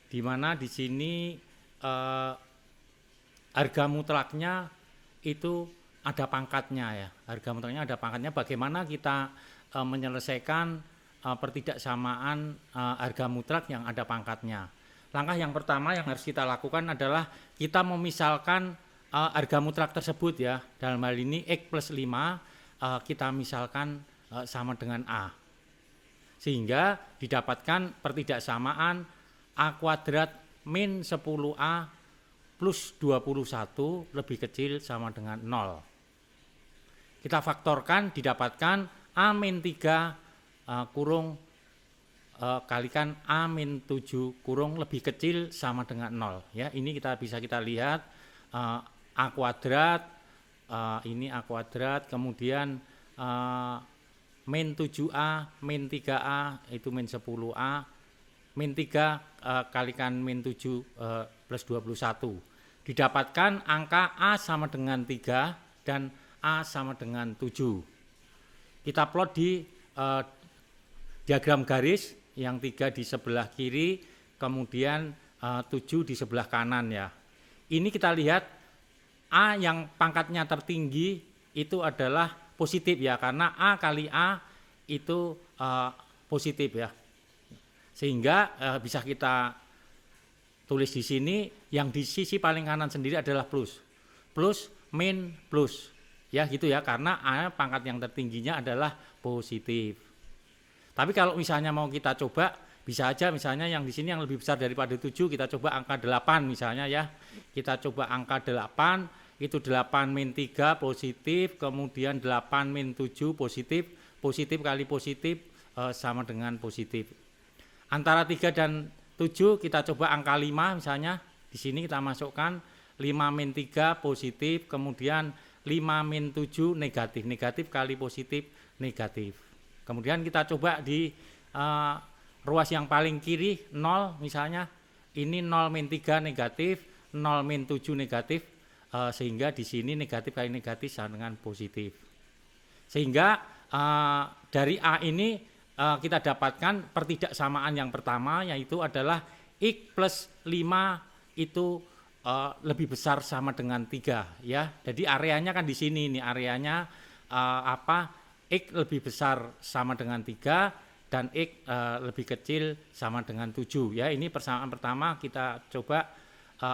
di mana di sini harga mutlaknya itu ada pangkatnya, ya. Harga mutlaknya ada pangkatnya. Bagaimana kita menyelesaikan pertidaksamaan harga mutlak yang ada pangkatnya? Langkah yang pertama yang harus kita lakukan adalah kita memisalkan harga mutlak tersebut, ya. Dalam hal ini x plus 5 kita misalkan sama dengan A, sehingga didapatkan pertidaksamaan A kuadrat min 10A plus 21 lebih kecil sama dengan 0. Kita faktorkan, didapatkan A min 3 kurung kalikan A min 7 kurung lebih kecil sama dengan 0, ya. Ini bisa kita lihat A kuadrat, ini A kuadrat, kemudian min 7A, min 3A itu min 10A, min 3 kalikan min 7 plus 21. Didapatkan angka A sama dengan 3 dan A sama dengan 7. Kita plot di diagram garis, yang 3 di sebelah kiri, kemudian 7 di sebelah kanan, ya. Ini kita lihat A yang pangkatnya tertinggi itu adalah positif, ya, karena A kali A itu positif, ya. Sehingga bisa kita tulis di sini, yang di sisi paling kanan sendiri adalah plus. Plus, min, plus. Ya, gitu ya, karena A pangkat yang tertingginya adalah positif. Tapi kalau misalnya mau kita coba, bisa aja misalnya yang di sini yang lebih besar daripada 7, kita coba angka 8 misalnya, ya. Kita coba angka 8, itu 8 min 3 positif, kemudian 8 min 7 positif, positif kali positif sama dengan positif. Antara 3 dan 7 kita coba angka 5 misalnya, di sini kita masukkan 5 min 3 positif, kemudian 5 min 7 negatif, negatif kali positif negatif. Kemudian kita coba di ruas yang paling kiri 0 misalnya, ini 0 min 3 negatif, 0 min 7 negatif, sehingga di sini negatif kali negatif sama dengan positif. Sehingga dari A ini kita dapatkan pertidaksamaan yang pertama, yaitu adalah x plus 5 itu lebih besar sama dengan 3, ya. Jadi areanya kan di sini, ini areanya x lebih besar sama dengan 3 dan x lebih kecil sama dengan 7, ya. Ini persamaan pertama, kita coba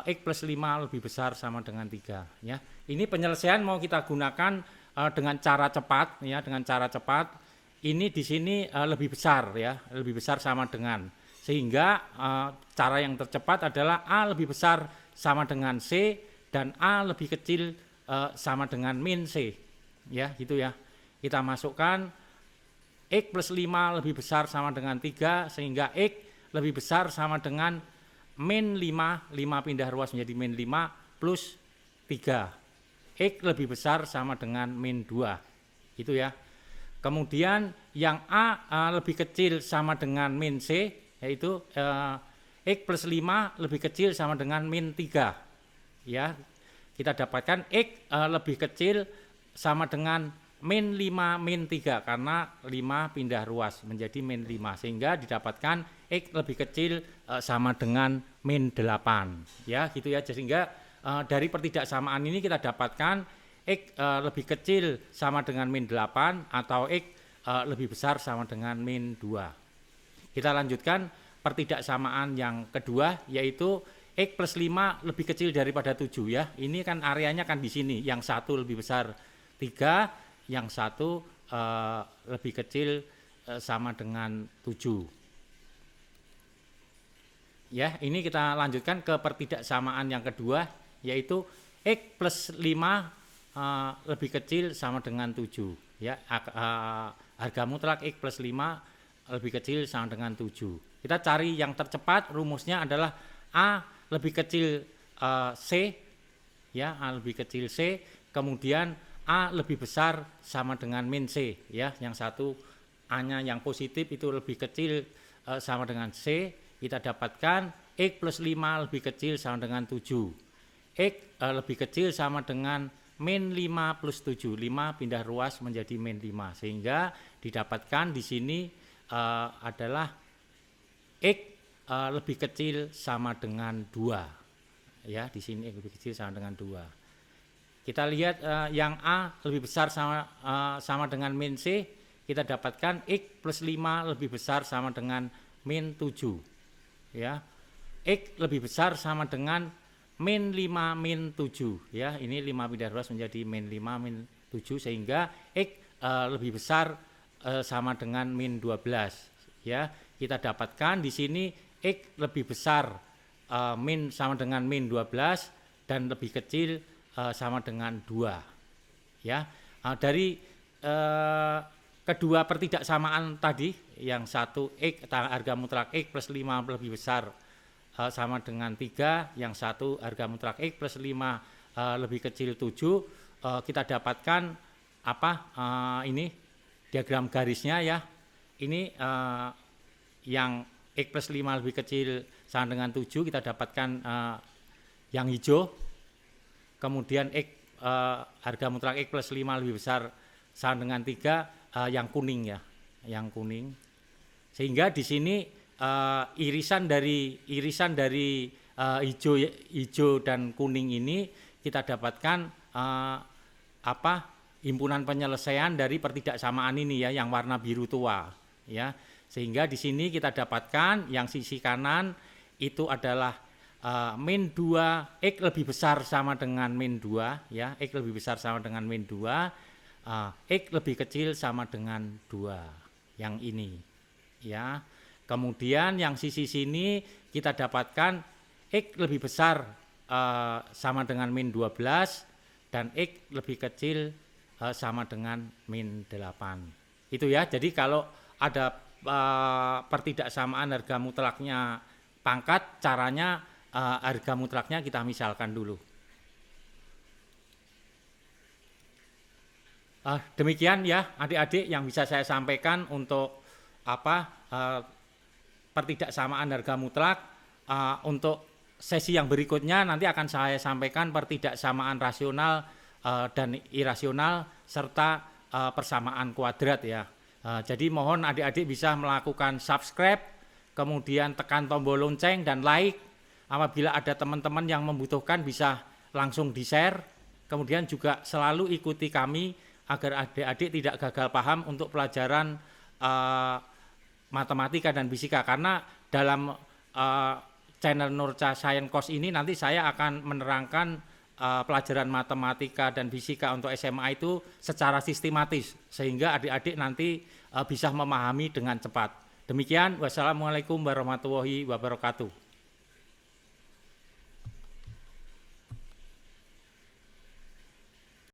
x plus 5 lebih besar sama dengan 3, ya. Ini penyelesaian mau kita gunakan dengan cara cepat, ya, dengan cara cepat. Ini di sini lebih besar, ya, lebih besar sama dengan, sehingga cara yang tercepat adalah A lebih besar sama dengan C dan A lebih kecil sama dengan min C, ya, gitu ya. Kita masukkan x plus 5 lebih besar sama dengan 3, sehingga x lebih besar sama dengan min 5 pindah ruas menjadi min 5 plus 3, x lebih besar sama dengan min 2, itu ya. Kemudian yang A lebih kecil sama dengan min C, yaitu X plus 5 lebih kecil sama dengan min 3. Ya, kita dapatkan X lebih kecil sama dengan min 5 min 3 karena 5 pindah ruas menjadi min 5 sehingga didapatkan X lebih kecil sama dengan min 8 ya gitu ya. Sehingga dari pertidaksamaan ini kita dapatkan X lebih kecil sama dengan min 8 atau X lebih besar sama dengan min 2. Kita lanjutkan pertidaksamaan yang kedua yaitu X plus 5 lebih kecil daripada 7 ya. Ini kan areanya kan di sini, yang satu lebih besar 3, yang satu lebih kecil sama dengan 7. Ya, ini kita lanjutkan ke pertidaksamaan yang kedua yaitu X plus 5 lebih kecil sama dengan 7 ya. Harga mutlak X plus 5 lebih kecil sama dengan 7. Kita cari yang tercepat, rumusnya adalah A lebih kecil C ya, A lebih kecil C, kemudian A lebih besar sama dengan min C ya. Yang satu A-nya yang positif itu lebih kecil sama dengan C, kita dapatkan X plus 5 lebih kecil sama dengan 7. X lebih kecil sama dengan min 5 plus 7, 5 pindah ruas menjadi min 5 sehingga didapatkan di sini adalah X lebih kecil sama dengan 2 ya. Di sini X lebih kecil sama dengan 2. Kita lihat yang A lebih besar sama dengan min C, kita dapatkan X plus 5 lebih besar sama dengan min 7 ya. X lebih besar sama dengan min 5 min 7 ya. Ini 5 pindah ruas menjadi min 5 min 7 sehingga X lebih besar sama dengan min 12 ya. Kita dapatkan di sini X lebih besar min sama dengan min 12 dan lebih kecil sama dengan 2 ya. Dari kedua pertidaksamaan tadi, yang satu X harga mutlak X plus 5 lebih besar sama dengan 3, yang satu harga mutlak X plus 5 lebih kecil 7, kita dapatkan ini diagram garisnya ya. Ini yang X plus 5 lebih kecil sama dengan 7 kita dapatkan yang hijau. Kemudian X harga mutlak X plus 5 lebih besar sama dengan 3 yang kuning ya, yang kuning. Sehingga di sini irisan dari hijau dan kuning ini kita dapatkan himpunan penyelesaian dari pertidaksamaan ini ya, yang warna biru tua ya. Sehingga di sini kita dapatkan yang sisi kanan itu adalah min 2 X lebih besar sama dengan min 2 ya, X lebih besar sama dengan min 2, X lebih kecil sama dengan 2 yang ini ya. Kemudian yang sisi sini kita dapatkan X lebih besar sama dengan min 12 dan X lebih kecil sama dengan min 8. Itu ya. Jadi kalau ada pertidaksamaan harga mutlaknya pangkat, caranya harga mutlaknya kita misalkan dulu. Demikian ya adik-adik yang bisa saya sampaikan untuk pertidaksamaan harga mutlak. Untuk sesi yang berikutnya nanti akan saya sampaikan pertidaksamaan rasional dan irasional serta persamaan kuadrat ya. Jadi mohon adik-adik bisa melakukan subscribe, kemudian tekan tombol lonceng dan like. Apabila ada teman-teman yang membutuhkan bisa langsung di-share. Kemudian juga selalu ikuti kami agar adik-adik tidak gagal paham untuk pelajaran matematika dan fisika. Karena dalam channel Nurca Science Course ini nanti saya akan menerangkan pelajaran matematika dan fisika untuk SMA itu secara sistematis sehingga adik-adik nanti bisa memahami dengan cepat. Demikian, wassalamualaikum warahmatullahi wabarakatuh.